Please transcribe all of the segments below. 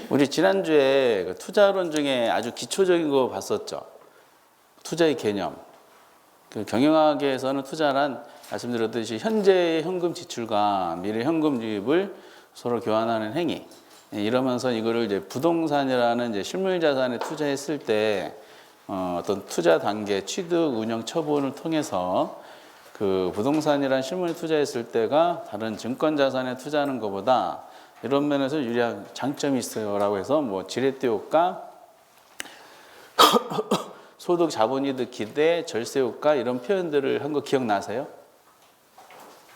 우리 지난주에 그 투자론 중에 아주 기초적인 거 봤었죠. 투자의 개념. 그 경영학에서는 투자란 말씀드렸듯이 현재의 현금 지출과 미래 현금 유입을 서로 교환하는 행위. 이러면서 이거를 이제 부동산이라는 이제 실물 자산에 투자했을 때 어떤 투자 단계, 취득, 운영, 처분을 통해서 그 부동산이란 실물에 투자했을 때가 다른 증권 자산에 투자하는 것보다 이런 면에서 유리한 장점이 있어요라고 해서 뭐 지렛대 효과, 소득 자본이득 기대, 절세 효과 이런 표현들을 한 거 기억나세요?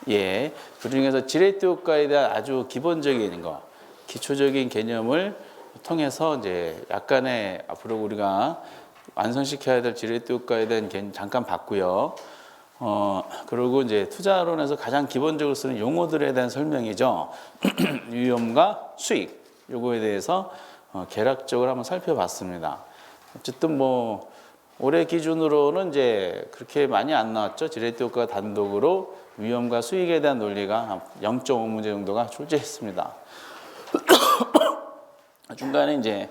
예. 그 중에서 지렛대 효과에 대한 아주 기본적인 거, 기초적인 개념을 통해서 이제 약간의 앞으로 우리가 완성시켜야 될 지렛대 효과에 대한 개념 잠깐 봤고요. 그리고 이제 투자론에서 가장 기본적으로 쓰는 용어들에 대한 설명이죠. 위험과 수익 요거에 대해서 개략적으로 한번 살펴봤습니다. 어쨌든 뭐 올해 기준으로는 이제 그렇게 많이 안 나왔죠. 지렛대 효과 단독으로 위험과 수익에 대한 논리가 0.5문제 정도가 출제했습니다. 중간에 이제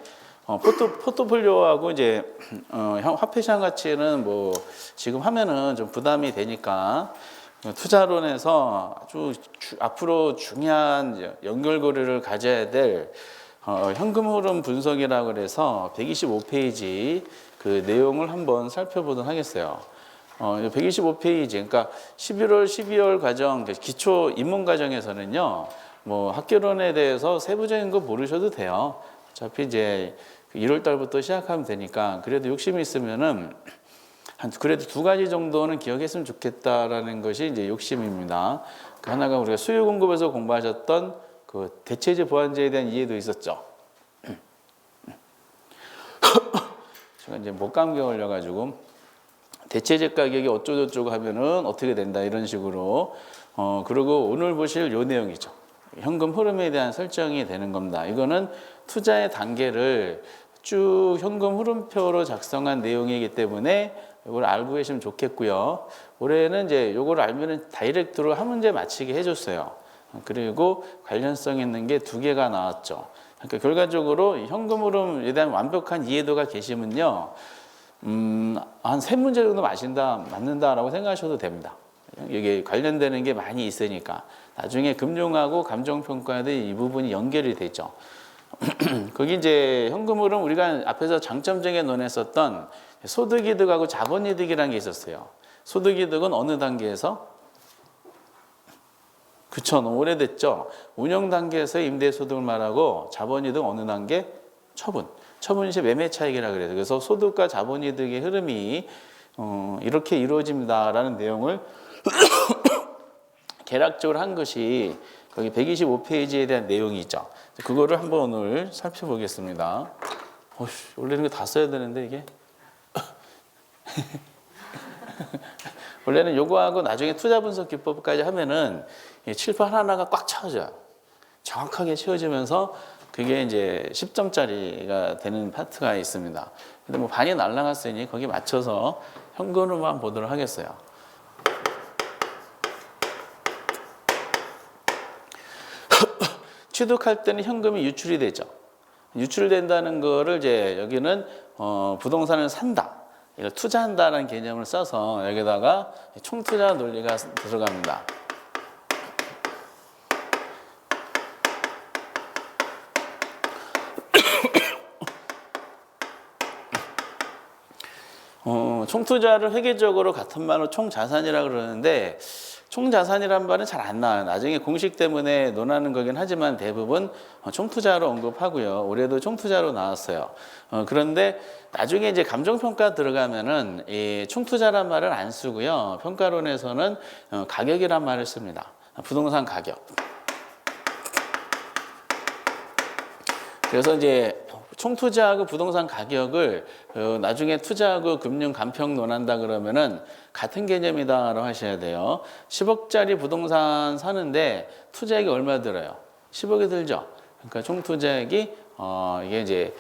포트폴리오하고 이제 화폐 시장 가치는 뭐 지금 하면은 좀 부담이 되니까 투자론에서 아주 앞으로 중요한 연결고리를 가져야 될 현금 흐름 분석이라고 그래서 125페이지 그 내용을 한번 살펴보도록 하겠어요. 125페이지, 그러니까 11월, 12월 과정, 기초 입문 과정에서는요, 뭐 학교론에 대해서 세부적인 거 모르셔도 돼요. 어차피 이제 1월 달부터 시작하면 되니까 그래도 욕심이 있으면은 그래도 2가지 정도는 기억했으면 좋겠다라는 것이 이제 욕심입니다. 그 하나가 우리가 수요 공급에서 공부하셨던 그 대체재 보완제에 대한 이해도 있었죠. 제가 이제 목감기 걸려가지고 대체재 가격이 어쩌고저쩌고 하면은 어떻게 된다 이런 식으로 그리고 오늘 보실 요 내용이죠. 현금 흐름에 대한 설정이 되는 겁니다. 이거는 투자의 단계를 쭉 현금 흐름표로 작성한 내용이기 때문에 이걸 알고 계시면 좋겠고요. 올해는 이제 이걸 알면은 다이렉트로 한 문제 맞히게 해줬어요. 그리고 관련성 있는 게 2개가 나왔죠. 그러니까 결과적으로 현금 흐름에 대한 완벽한 이해도가 계시면요, 한 3문제 정도 맞는다라고 생각하셔도 됩니다. 이게 관련되는 게 많이 있으니까 나중에 금융하고 감정평가에도 이 부분이 연결이 되죠. 거기 이제 현금 흐름 우리가 앞에서 장점적에 논했었던 소득이득하고 자본이득이라는 게 있었어요. 소득이득은 어느 단계에서? 그쵸, 너무 오래됐죠. 운영 단계에서 임대소득을 말하고 자본이득 어느 단계? 처분시 매매 차익이라 그래요. 그래서 소득과 자본이득의 흐름이 이렇게 이루어집니다라는 내용을 개략적으로 한 것이 거기 125페이지에 대한 내용이죠. 그거를 한번 오늘 살펴보겠습니다. 원래는 다 써야 되는데 이게 원래는 요거하고 나중에 투자 분석 기법까지 하면은 칠판 하나가 꽉 채워져요. 정확하게 채워지면서 그게 이제 10점짜리가 되는 파트가 있습니다. 근데 뭐 반이 날라갔으니 거기 맞춰서 현금으로만 보도록 하겠어요. 취득할 때는 현금이 유출이 되죠. 유출된다는 거를 이제 여기는 부동산을 산다, 이거 투자한다는 개념을 써서 여기다가 총투자 논리가 들어갑니다. 총투자를 회계적으로 같은 말로 총자산이라고 그러는데 총자산이란 말은 잘 안 나와요. 나중에 공식 때문에 논하는 거긴 하지만 대부분 총투자로 언급하고요. 올해도 총투자로 나왔어요. 그런데 나중에 이제 감정평가 들어가면은 이 총투자란 말을 안 쓰고요. 평가론에서는 가격이란 말을 씁니다. 부동산 가격. 그래서 이제 총투자하고 부동산 가격을 나중에 투자하고 금융 감평 논한다 그러면은 같은 개념이다라고 하셔야 돼요. 10억짜리 부동산 사는데 투자액이 얼마 들어요? 10억이 들죠. 그러니까 총투자액이 이게 이제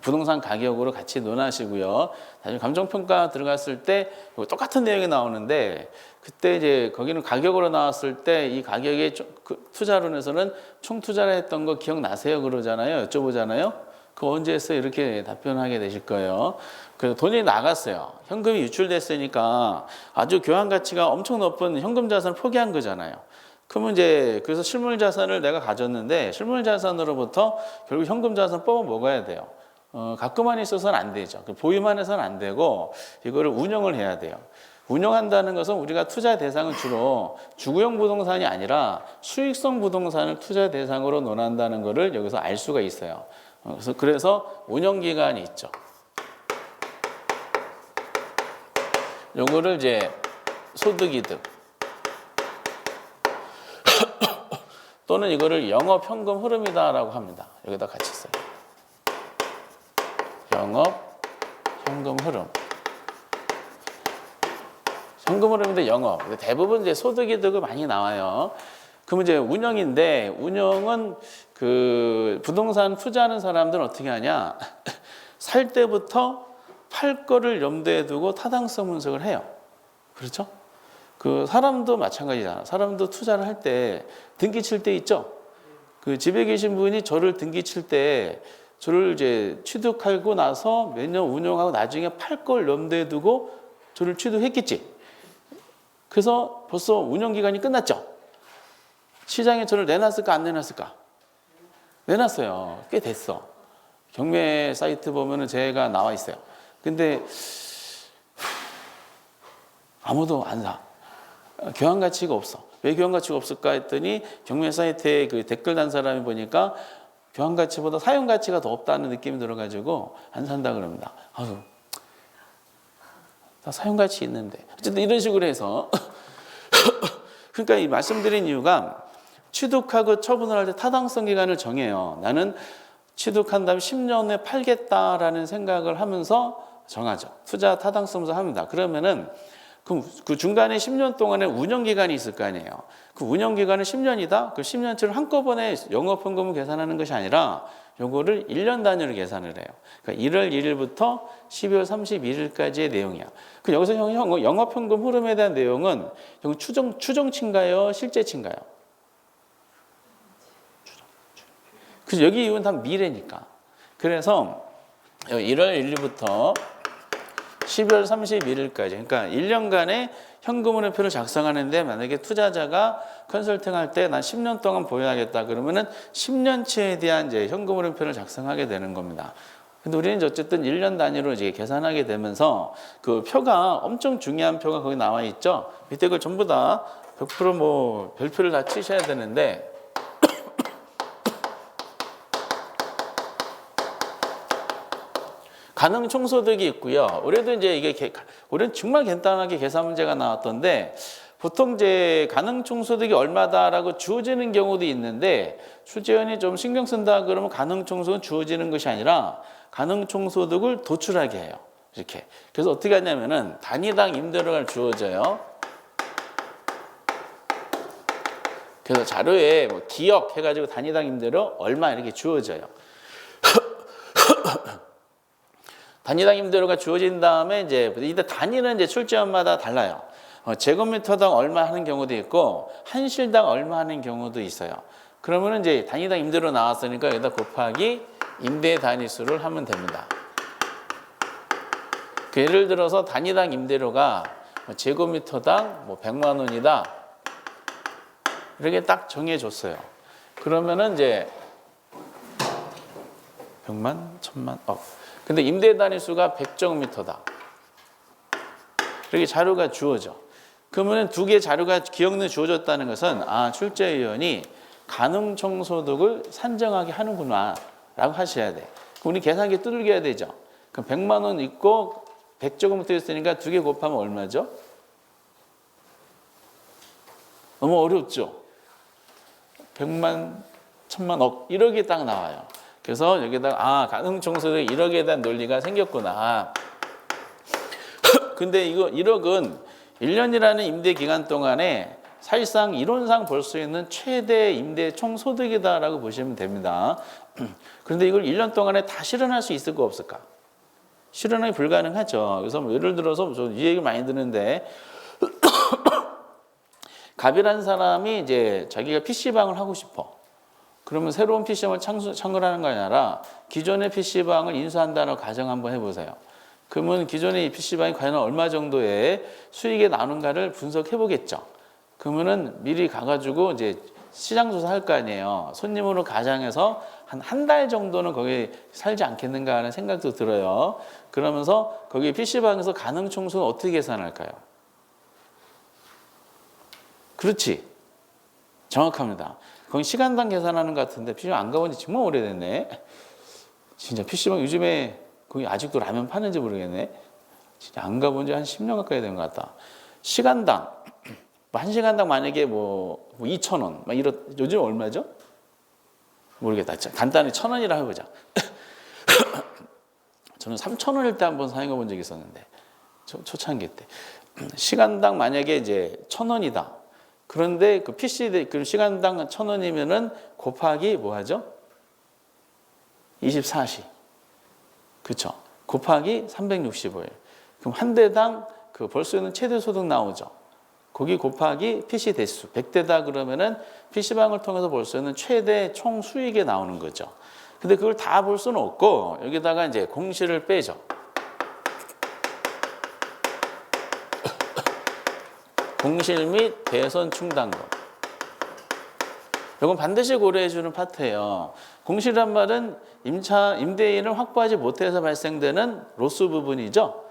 부동산 가격으로 같이 논하시고요. 나중에 감정평가 들어갔을 때 똑같은 내용이 나오는데 그때 이제 거기는 가격으로 나왔을 때 이 가격의 투자론에서는 총 투자를 했던 거 기억나세요? 그러잖아요. 여쭤보잖아요. 그 언제 했어요? 이렇게 답변하게 되실 거예요. 그래서 돈이 나갔어요. 현금이 유출됐으니까 아주 교환 가치가 엄청 높은 현금 자산을 포기한 거잖아요. 그러면 이제 그래서 실물 자산을 내가 가졌는데 실물 자산으로부터 결국 현금 자산 뽑아 먹어야 돼요. 갖고만 있어서는 안 되죠. 보유만 해서는 안 되고 이거를 운영을 해야 돼요. 운영한다는 것은 우리가 투자 대상은 주로 주거용 부동산이 아니라 수익성 부동산을 투자 대상으로 논한다는 것을 여기서 알 수가 있어요. 그래서 운영 기간이 있죠. 요거를 이제 소득이득 또는 이거를 영업 현금 흐름이다라고 합니다. 여기다 같이 써요. 영업 현금 흐름. 현금 흐름인데 영업. 대부분 이제 소득이득을 많이 나와요. 그러면 이제 운영인데 운영은 그 부동산 투자하는 사람들은 어떻게 하냐? 살 때부터 팔 거를 염두에 두고 타당성 분석을 해요. 그렇죠? 그 사람도 마찬가지잖아. 사람도 투자를 할 때 등기 칠 때 있죠. 그 집에 계신 분이 저를 등기 칠 때 저를 이제 취득하고 나서 몇 년 운영하고 나중에 팔 걸 염두에 두고 저를 취득했겠지. 그래서 벌써 운영 기간이 끝났죠. 시장에 저를 내놨을까 안 내놨을까? 내놨어요. 꽤 됐어. 경매 사이트 보면은 제가 나와 있어요. 근데 아무도 안 사. 교환 가치가 없어. 왜 교환 가치가 없을까 했더니 경매 사이트에 그 댓글 단 사람이 보니까 교환 가치보다 사용 가치가 더 없다는 느낌이 들어가지고 안 산다 그럽니다. 아유, 다 사용 가치 있는데. 어쨌든 이런 식으로 해서 그러니까 이 말씀드린 이유가 취득하고 처분을 할 때 타당성 기간을 정해요. 나는 취득한 다음에 10년에 팔겠다라는 생각을 하면서 정하죠. 투자 타당성에서 합니다. 그러면은 그 중간에 10년 동안의 운영 기간이 있을 거 아니에요. 그 운영 기간은 10년이다. 그 10년치를 한꺼번에 영업 현금을 계산하는 것이 아니라 요거를 1년 단위로 계산을 해요. 그러니까 1월 1일부터 12월 31일까지의 내용이야. 그 여기서 영업 현금 흐름에 대한 내용은 추정치인가요? 실제치인가요? 그래서 여기 이유는 다 미래니까. 그래서 1월 1일부터 12월 31일까지 그러니까 1년간의 현금 흐름표를 작성하는데 만약에 투자자가 컨설팅할 때 난 10년 동안 보유하겠다 그러면은 10년치에 대한 이제 현금 흐름표를 작성하게 되는 겁니다. 근데 우리는 어쨌든 1년 단위로 이제 계산하게 되면서 그 표가 엄청 중요한 표가 거기 나와 있죠. 밑에 걸 전부 다 100% 뭐 별표를 다 치셔야 되는데 가능 총소득이 있고요. 올해도 이제 이게 올해는 정말 간단하게 계산 문제가 나왔던데 보통 이제 가능 총소득이 얼마다라고 주어지는 경우도 있는데 출제원이 좀 신경 쓴다 그러면 가능 총소득은 주어지는 것이 아니라 가능 총소득을 도출하게 해요. 이렇게. 그래서 어떻게 하냐면은 단위당 임대료가 주어져요. 그래서 자료에 뭐 기억 해가지고 단위당 임대료 얼마 이렇게 주어져요. 단위당 임대료가 주어진 다음에 이제 이때 단위는 이제 출제원마다 달라요. 제곱미터당 얼마 하는 경우도 있고 한실당 얼마 하는 경우도 있어요. 그러면은 이제 단위당 임대료 나왔으니까 여기다 곱하기 임대 단위수를 하면 됩니다. 예를 들어서 단위당 임대료가 제곱미터당 뭐 100만 원이다. 이렇게 딱 정해줬어요. 그러면은 이제 100만, 1000만, 근데 임대 단위수가 100제곱미터다. 이렇게 자료가 주어져. 그러면 두 개의 자료가 기억는 주어졌다는 것은 출제위원이 가능 총소득을 산정하게 하는구나 라고 하셔야 돼. 그럼 우리 계산기 두들겨야 되죠. 그럼 100만 원 있고 100제곱미터 있으니까 두 개 곱하면 얼마죠? 너무 어렵죠? 100만, 1000만, 억 1억이 딱 나와요. 그래서 여기다가 가능 총소득 1억에 대한 논리가 생겼구나. 근데 이거 1억은 1년이라는 임대 기간 동안에 사실상 이론상 볼 수 있는 최대 임대 총소득이다라고 보시면 됩니다. 그런데 이걸 1년 동안에 다 실현할 수 있을까 없을까? 실현이 불가능하죠. 그래서 뭐 예를 들어서 저 이 얘기를 많이 듣는데 갑이라는 사람이 이제 자기가 PC방을 하고 싶어. 그러면 새로운 PC방을 창설하는 거 아니라 기존의 PC방을 인수한다는 가정 한번 해보세요. 그러면 기존의 이 PC방이 과연 얼마 정도의 수익에 나오는가를 분석해 보겠죠. 그러면은 미리 가가지고 이제 시장 조사할 거 아니에요. 손님으로 가장해서 한 달 정도는 거기 살지 않겠는가 하는 생각도 들어요. 그러면서 거기 PC방에서 가능 총수는 어떻게 계산할까요? 그렇지. 정확합니다. 거기 시간당 계산하는 것 같은데 PC방 안 가본 지 정말 오래됐네. 진짜 PC방 요즘에 거기 아직도 라면 파는지 모르겠네. 진짜 안 가본 지 한 10년 가까이 된 것 같다. 시간당, 한 시간당 만약에 뭐 2,000원, 막 요즘 얼마죠? 모르겠다. 간단히 1,000원이라 해보자. 저는 3,000원일 때 한번 사용해 본 적이 있었는데, 초창기 때. 시간당 만약에 이제 1,000원이다. 그런데 그 PC, 그 시간당 1,000원이면은 곱하기 뭐 하죠? 24시. 그쵸? 곱하기 365일. 그럼 한 대당 그 벌 수 있는 최대 소득 나오죠. 거기 곱하기 PC 대수 100대다 그러면은 PC방을 통해서 볼 수 있는 최대 총 수익이 나오는 거죠. 근데 그걸 다 볼 수는 없고 여기다가 이제 공시를 빼죠. 공실 및 대손 충당금. 이건 반드시 고려해 주는 파트예요. 공실이란 말은 임대인을 확보하지 못해서 발생되는 로스 부분이죠.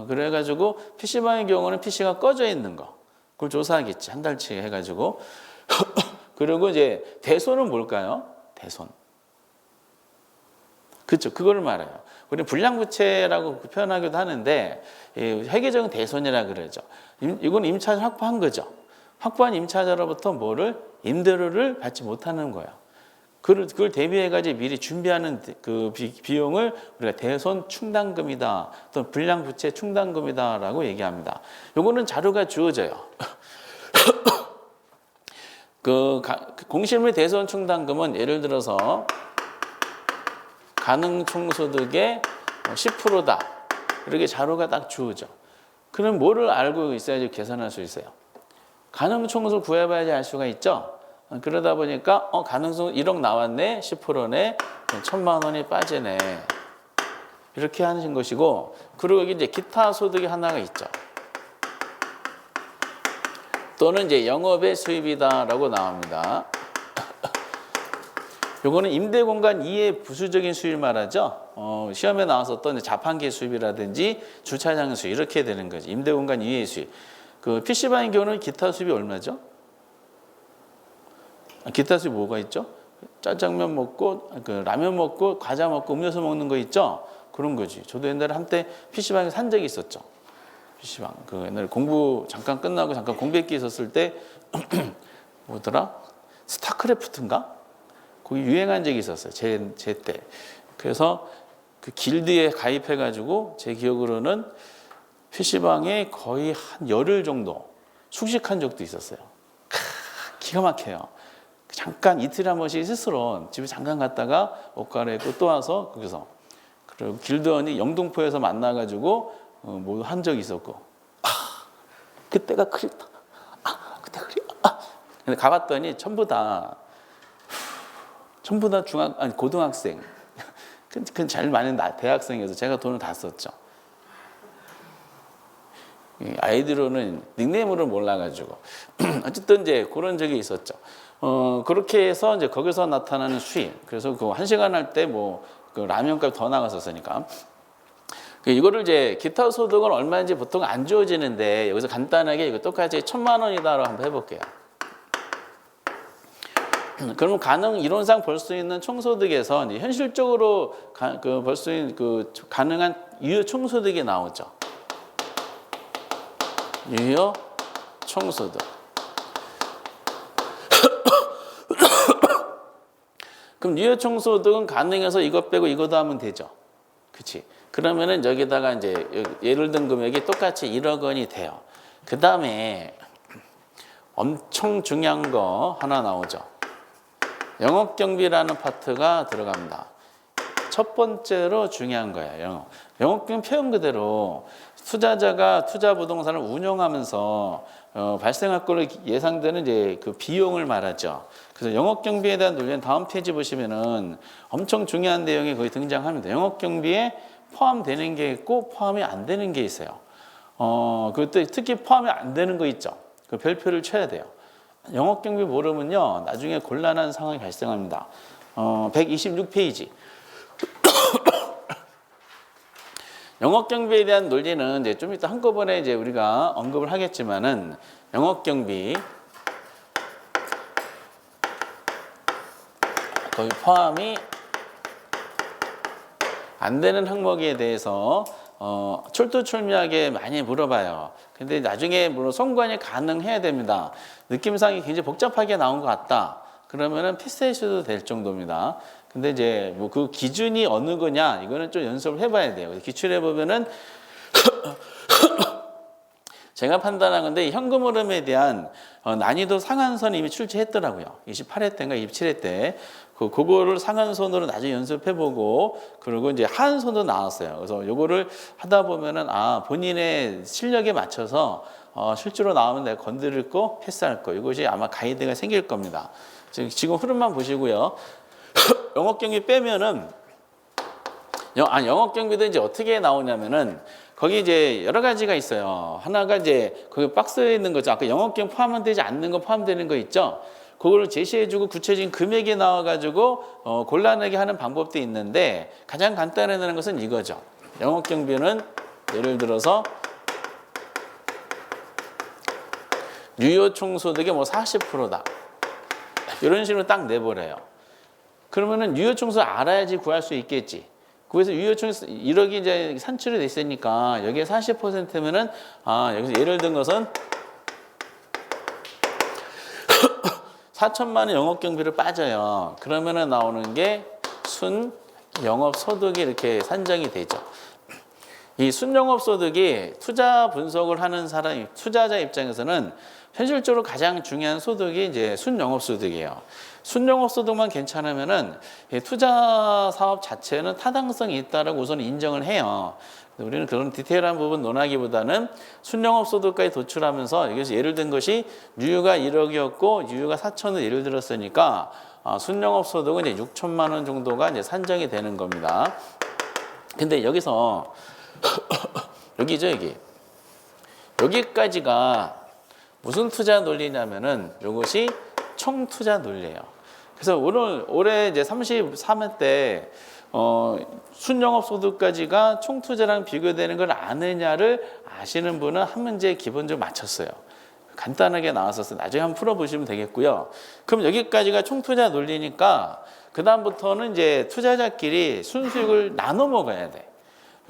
그래가지고 PC방의 경우는 PC가 꺼져 있는 거. 그걸 조사하겠지. 한 달치 해가지고. 그리고 이제 대손은 뭘까요? 대손. 그렇죠. 그거를 말해요. 우리는 불량부채라고 표현하기도 하는데 회계적인 대손이라 그러죠. 이건 임차를 확보한 거죠. 확보한 임차자로부터 뭐를 임대료를 받지 못하는 거예요. 그걸 대비해가지고 미리 준비하는 그 비용을 우리가 대손 충당금이다, 또는 불량부채 충당금이다라고 얘기합니다. 요거는 자료가 주어져요. 그 공실물 대손 충당금은 예를 들어서 가능 총소득의 10%다. 이렇게 자료가 딱 주어져. 그럼 뭐를 알고 있어야지 계산할 수 있어요? 가능 총수를 구해봐야지 알 수가 있죠. 그러다 보니까 가능성 1억 나왔네, 10%네, 1,000만 원이 빠지네. 이렇게 하는 것이고, 그리고 여기 이제 기타 소득이 하나가 있죠. 또는 이제 영업의 수입이다라고 나옵니다. 요거는 임대공간 이외의 부수적인 수입 말하죠. 시험에 나왔었던 자판기 수입이라든지 주차장 수입 이렇게 되는 거지. 임대공간 이외의 수입. 그 PC방의 경우는 기타 수입이 얼마죠? 기타 수입 뭐가 있죠? 짜장면 먹고, 라면 먹고, 과자 먹고, 음료수 먹는 거 있죠? 그런 거지. 저도 옛날에 한때 PC방에 산 적이 있었죠. PC방. 그 옛날에 공부 잠깐 끝나고 잠깐 공백기 있었을 때, 뭐더라? 스타크래프트인가? 거기 유행한 적이 있었어요. 제 때. 그래서 그 길드에 가입해가지고 제 기억으로는 PC방에 거의 한 열흘 정도 숙식한 적도 있었어요. 기가 막혀요. 잠깐 이틀에 한 번씩 스스로 집에 잠깐 갔다가 옷 갈아입고 또 와서 거기서 그리고 길드원이 영등포에서 만나가지고 뭐 한 적이 있었고 그때가 그립다. 그때가 그립다. 근데 가봤더니 전부 다 고등학생. 그건 제일 많은 대학생이어서 제가 돈을 다 썼죠. 아이디로는 닉네임으로 몰라가지고 어쨌든 이제 그런 적이 있었죠. 그렇게 해서 이제 거기서 나타나는 수익. 그래서 그 1시간 할 때 뭐 그 라면값 더 나갔었으니까. 이거를 이제 기타 소득은 얼마인지 보통 안 주어지는데 여기서 간단하게 이거 똑같이 1,000만 원이다라고 한번 해볼게요. 그러면 가능 이론상 벌 수 있는 총소득에서 이제 현실적으로 벌 수 있는 그 가능한 유효 총소득이 나오죠. 유효 총소득. 그럼 유효 총소득은 가능해서 이것 빼고 이거 더하면 되죠. 그렇지? 그러면은 여기다가 이제 예를 든 금액이 똑같이 1억 원이 돼요. 그 다음에 엄청 중요한 거 하나 나오죠. 영업경비라는 파트가 들어갑니다. 첫 번째로 중요한 거예요. 영업경비 표현 그대로 투자자가 투자 부동산을 운영하면서 발생할 걸로 예상되는 이제 그 비용을 말하죠. 그래서 영업경비에 대한 논리는 다음 페이지 보시면은 엄청 중요한 내용이 거기 등장합니다. 영업경비에 포함되는 게 있고 포함이 안 되는 게 있어요. 그것도 특히 포함이 안 되는 거 있죠. 그 별표를 쳐야 돼요. 영업경비 모르면요 나중에 곤란한 상황이 발생합니다. 126페이지. 영업경비에 대한 논리는 이제 좀 이따 한꺼번에 이제 우리가 언급을 하겠지만은 영업경비 거기 포함이 안 되는 항목에 대해서 철두철미하게 많이 물어봐요. 근데 나중에 물론 송관이 가능해야 됩니다. 느낌상이 굉장히 복잡하게 나온 것 같다. 그러면은 패스해셔도 될 정도입니다. 근데 이제 뭐 그 기준이 어느 거냐 이거는 좀 연습을 해봐야 돼요. 기출해 보면은 제가 판단한 건데 현금 흐름에 대한 난이도 상한선이 이미 출제했더라고요. 28회 때인가 27회 때 그거를 상한선으로 나중에 연습해보고 그리고 이제 하한선도 나왔어요. 그래서 요거를 하다 보면은 본인의 실력에 맞춰서 실제로 나오면 내가 건드릴 거 패스할 거 이것이 아마 가이드가 생길 겁니다. 지금 흐름만 보시고요. 영업경비 빼면은 영업경비도 이제 어떻게 나오냐면은 거기 이제 여러 가지가 있어요. 하나가 이제 거기 박스에 있는 거죠. 아까 영업경비 포함되지 않는 거 포함되는 거 있죠. 그거를 제시해주고 구체적인 금액이 나와가지고 곤란하게 하는 방법도 있는데 가장 간단하다는 것은 이거죠. 영업경비는 예를 들어서 유효총소득의 뭐 40%다. 이런 식으로 딱 내버려요. 그러면은 유효총수 알아야지 구할 수 있겠지. 그래서 유효총수 1억이 이제 산출이 됐으니까 여기에 40%면은 여기서 예를 든 것은 4천만 원 영업경비를 빠져요. 그러면은 나오는 게 순 영업소득이 이렇게 산정이 되죠. 이 순영업소득이 투자 분석을 하는 사람, 투자자 입장에서는 현실적으로 가장 중요한 소득이 이제 순영업소득이에요. 순영업소득만 괜찮으면은 투자 사업 자체는 타당성이 있다라고 우선 인정을 해요. 우리는 그런 디테일한 부분 논하기보다는 순영업소득까지 도출하면서 여기서 예를 든 것이 유효가 1억이었고 유효가 4천을 예를 들었으니까 순영업소득은 이제 6천만 원 정도가 이제 산정이 되는 겁니다. 근데 여기서 여기죠, 여기까지가 무슨 투자 논리냐면은 이것이 총투자 논리예요. 그래서 올해 이제 33회 때 순영업소득까지가 총투자랑 비교되는 걸 아느냐를 아시는 분은 한 문제 기본적으로 맞췄어요. 간단하게 나왔었어요. 나중에 한번 풀어보시면 되겠고요. 그럼 여기까지가 총투자 논리니까 그 다음부터는 이제 투자자끼리 순수익을 나눠 먹어야 돼.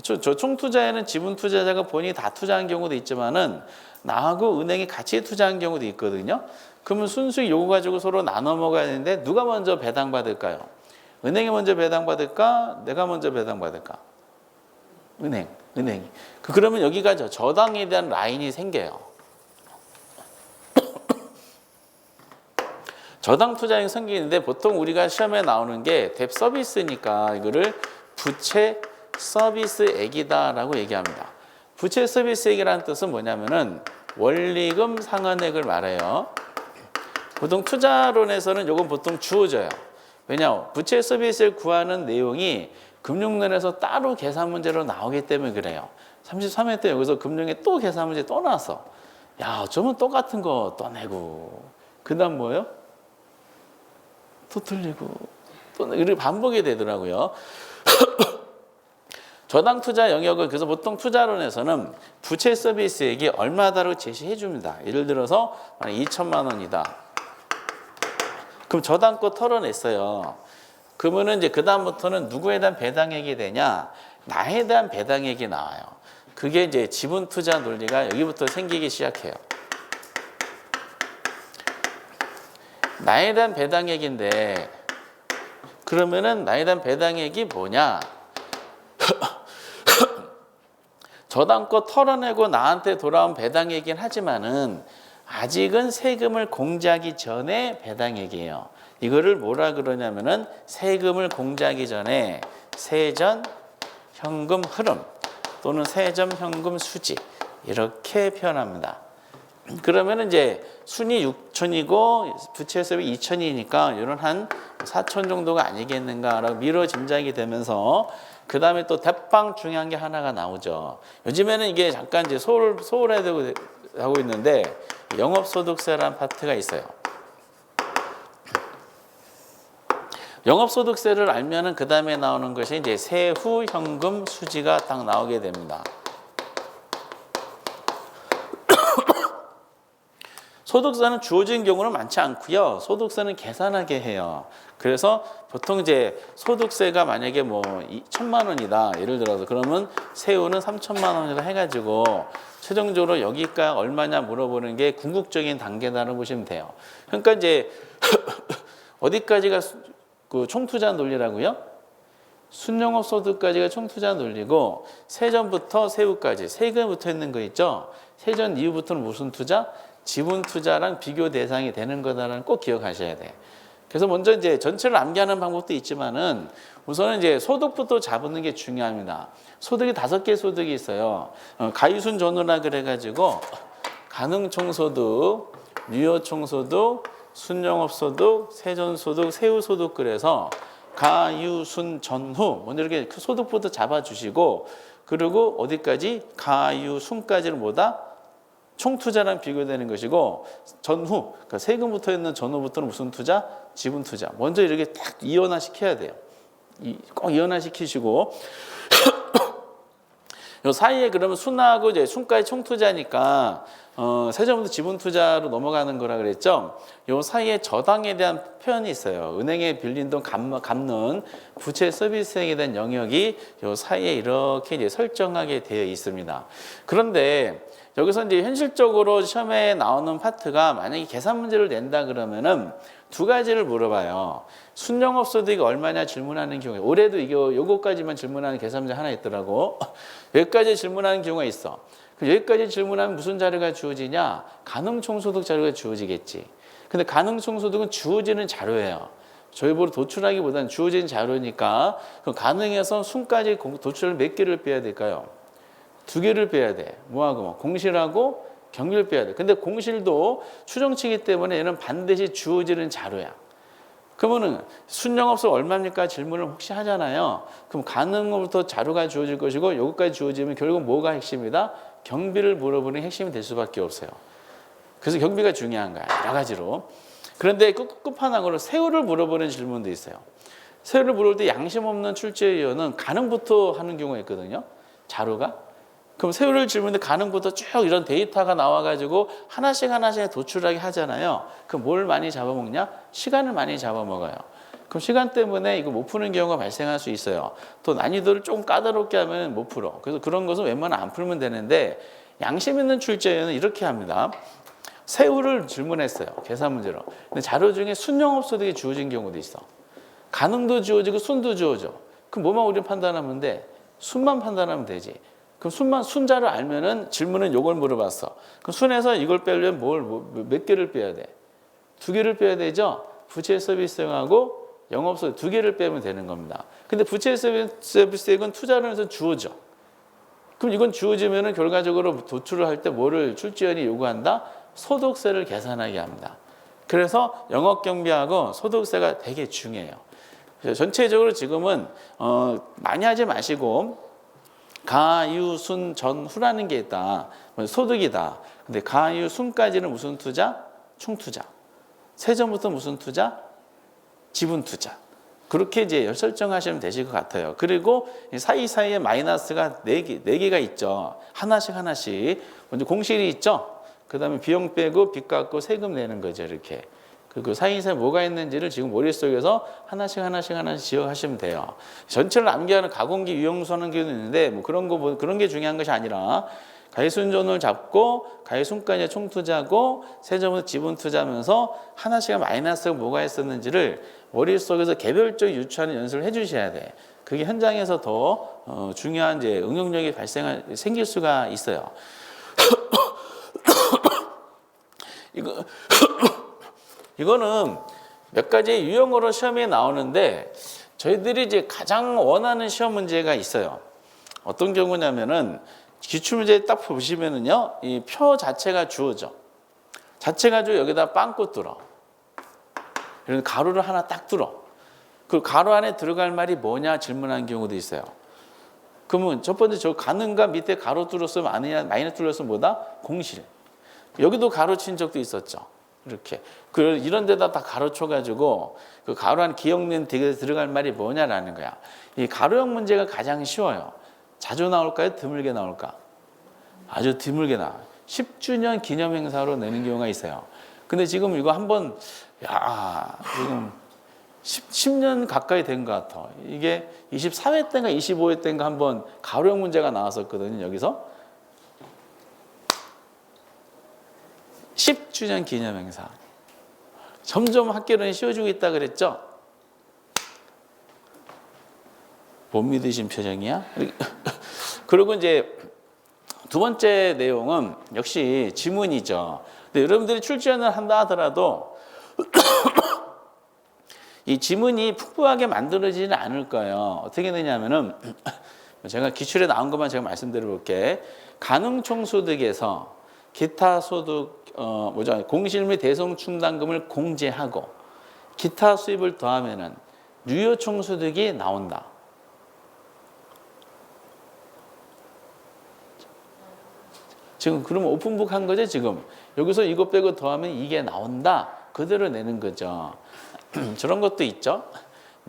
저 총투자에는 지분 투자자가 본인이 다 투자한 경우도 있지만은 나하고 은행이 같이 투자한 경우도 있거든요. 그러면 순수익 요거 가지고 서로 나눠 먹어야 되는데 누가 먼저 배당받을까요? 은행이 먼저 배당받을까? 내가 먼저 배당받을까? 은행이. 그러면 여기가 저당에 대한 라인이 생겨요. 저당 투자액이 생기는데 보통 우리가 시험에 나오는 게 뎁 서비스니까 이거를 부채 서비스액이다라고 얘기합니다. 부채 서비스액이라는 뜻은 뭐냐면은 원리금 상환액을 말해요. 보통 투자론에서는 이건 보통 주어져요. 왜냐? 부채 서비스액 구하는 내용이 금융론에서 따로 계산 문제로 나오기 때문에 그래요. 33회 때 여기서 금융에 또 계산 문제 또 나왔어. 야, 어쩌면 똑같은 거 또 내고 그 다음 뭐예요? 또 틀리고 또 이렇게 반복이 되더라고요. 저당 투자 영역을 그래서 보통 투자론에서는 부채 서비스액이 얼마다로 제시해 줍니다. 예를 들어서 2천만 원이다. 그럼 저당 거 털어냈어요. 그러면은 이제 그 다음부터는 누구에 대한 배당액이 되냐? 나에 대한 배당액이 나와요. 그게 이제 지분 투자 논리가 여기부터 생기기 시작해요. 나에 대한 배당액인데 그러면은 나에 대한 배당액이 뭐냐? 저당 거 털어내고 나한테 돌아온 배당이긴 하지만은 아직은 세금을 공제하기 전에 배당액이에요. 이거를 뭐라 그러냐면은 세금을 공제하기 전에 세전 현금 흐름 또는 세전 현금 수지 이렇게 표현합니다. 그러면 이제 순이 6천이고 부채 수입이 2천이니까 이런 한 4천 정도가 아니겠는가라고 미뤄 짐작이 되면서 그 다음에 또 대빵 중요한 게 하나가 나오죠. 요즘에는 이게 잠깐 이제 소홀하고 하고 있는데 영업소득세라는 파트가 있어요. 영업소득세를 알면은 그 다음에 나오는 것이 이제 세후 현금 수지가 딱 나오게 됩니다. 소득세는 주어진 경우는 많지 않고요. 소득세는 계산하게 해요. 그래서 보통 이제 소득세가 만약에 뭐 1,000만 원이다. 예를 들어서 그러면 세후는 3,000만 원이라 해가지고 최종적으로 여기가 얼마냐 물어보는 게 궁극적인 단계다라고 보시면 돼요. 그러니까 이제 어디까지가 그 총투자 논리라고요? 순영업 소득까지가 총투자 논리고 세전부터 세후까지 세금 붙어 있는 거 있죠? 세전 이후부터는 무슨 투자? 지분 투자랑 비교 대상이 되는 거다라는 꼭 기억하셔야 돼. 그래서 먼저 이제 전체를 암기하는 방법도 있지만은 우선은 이제 소득부터 잡는 게 중요합니다. 소득이 5개 소득이 있어요. 가유순 전후라 그래가지고 가능총소득, 유효총소득, 순영업소득, 세전소득, 세후소득 그래서 가유순 전후 먼저 이렇게 소득부터 잡아주시고 그리고 어디까지 가유순까지는 뭐다? 총투자랑 비교되는 것이고 전후, 그러니까 세금 붙어 있는 전후부터는 무슨 투자? 지분 투자. 먼저 이렇게 딱 이원화 시켜야 돼요. 꼭 이원화 시키시고 요 사이에 그러면 순하고 이제 순까지 총투자니까 세전부터 지분 투자로 넘어가는 거라 그랬죠. 요 사이에 저당에 대한 표현이 있어요. 은행에 빌린 돈 갚는 부채 서비스액에 대한 영역이 요 사이에 이렇게 이제 설정하게 되어 있습니다. 그런데 여기서 이제 현실적으로 시험에 나오는 파트가 만약에 계산 문제를 낸다 그러면은 두 가지를 물어봐요. 순영업 소득이 얼마냐 질문하는 경우에 올해도 요거까지만 질문하는 계산 문제 하나 있더라고. 여기까지 질문하는 경우가 있어. 여기까지 질문하면 무슨 자료가 주어지냐? 가능총소득 자료가 주어지겠지. 근데 가능총소득은 주어지는 자료예요. 저희보고 도출하기보다는 주어진 자료니까 가능해서 순까지 도출을 몇 개를 빼야 될까요? 2개를 빼야 돼. 뭐하고 뭐 공실하고 경비를 빼야 돼. 근데 공실도 추정치기 때문에 얘는 반드시 주어지는 자료야. 그러면은 순영업소 얼마입니까? 질문을 혹시 하잖아요. 그럼 가능부터 자료가 주어질 것이고 여기까지 주어지면 결국 뭐가 핵심이다? 경비를 물어보는 게 핵심이 될 수밖에 없어요. 그래서 경비가 중요한 거야. 여러 가지로. 그런데 끝판왕으로 세후를 물어보는 질문도 있어요. 세후를 물을 때 양심 없는 출제위원은 가능부터 하는 경우가 있거든요. 자료가. 그럼 세후를 질문에 가능부터 쭉 이런 데이터가 나와가지고 하나씩 도출하게 하잖아요. 그럼 뭘 많이 잡아먹냐? 시간을 많이 잡아먹어요. 그럼 시간 때문에 이거 못 푸는 경우가 발생할 수 있어요. 또 난이도를 좀 까다롭게 하면 못 풀어. 그래서 그런 것은 웬만하면 안 풀면 되는데 양심 있는 출제위원은 이렇게 합니다. 세후를 질문했어요. 계산 문제로. 근데 자료 중에 순영업소득이 주어진 경우도 있어. 가능도 주어지고 순도 주어져. 그럼 뭐만 우리는 판단하면 돼? 순만 판단하면 되지. 그럼 순자를 알면은 질문은 요걸 물어봤어. 그럼 순에서 이걸 빼려면 몇 개를 빼야 돼? 2개를 빼야 되죠? 부채 서비스액하고 영업소득 2개를 빼면 되는 겁니다. 근데 부채 서비스액은 투자를 해서 주어져. 그럼 이건 주어지면은 결과적으로 도출을 할 때 뭐를 출제위원이 요구한다? 소득세를 계산하게 합니다. 그래서 영업경비하고 소득세가 되게 중요해요. 그래서 전체적으로 지금은 많이 하지 마시고 가유순 전후라는 게 있다. 소득이다. 근데 가유순까지는 무슨 투자? 총투자. 세전부터 무슨 투자? 지분 투자. 그렇게 이제 설정하시면 되실 것 같아요. 그리고 사이사이에 마이너스가 4개가 있죠. 하나씩. 먼저 공실이 있죠. 그 다음에 비용 빼고 빚 갚고 세금 내는 거죠. 이렇게. 그 사이사이 뭐가 있는지를 지금 머릿속에서 하나씩 지어가시면 돼요. 전체를 암기하는 가공기 유형수하는 게 있는데 뭐 그런 게 중요한 것이 아니라 가해순전을 잡고 가해순까지 총투자고 세전부터 지분 투자하면서 하나씩 마이너스가 뭐가 있었는지를 머릿속에서 개별적으로 유추하는 연습을 해주셔야 돼. 그게 현장에서 더 중요한 이제 응용력이 생길 수가 있어요. 이거는 몇 가지 유형으로 시험에 나오는데 저희들이 이제 가장 원하는 시험 문제가 있어요. 어떤 경우냐면은 기출문제 딱 보시면은요, 이 표 자체가 주어져. 자체가 주어 여기다 빵꾸 뚫어. 이런 가로를 하나 딱 뚫어. 그 가로 안에 들어갈 말이 뭐냐 질문한 경우도 있어요. 그러면 첫 번째 저 가능과 밑에 가로 뚫었으면 아니냐 마이너스 뚫었으면 뭐다? 공실. 여기도 가로 친 적도 있었죠. 이렇게 이런 데다 다 가로쳐 가지고 그 가로 안 기억낸 되게 들어갈 말이 뭐냐라는 거야. 이 가로형 문제가 가장 쉬워요. 자주 나올까요? 드물게 나올까? 아주 드물게 나와. 10주년 기념 행사로 내는 경우가 있어요. 근데 지금 이거 한번 지금 10년 가까이 된 것 같아. 이게 24회 때인가 25회 때인가 한번 가로형 문제가 나왔었거든요. 여기서 10주년 기념 행사. 점점 학교는 쉬워지고 있다 그랬죠? 못 믿으신 표정이야? 그리고 이제 두 번째 내용은 역시 지문이죠. 근데 여러분들이 출제를 한다 하더라도 이 지문이 풍부하게 만들어지지는 않을 거예요. 어떻게 되냐면은 제가 기출에 나온 것만 제가 말씀드려 볼게. 가능총소득에서 기타 소득 공실 및 대송 충당금을 공제하고 기타 수입을 더하면은 유효총소득이 나온다. 지금 그러면 오픈북 한 거죠, 지금. 여기서 이거 빼고 더하면 이게 나온다. 그대로 내는 거죠. 저런 것도 있죠.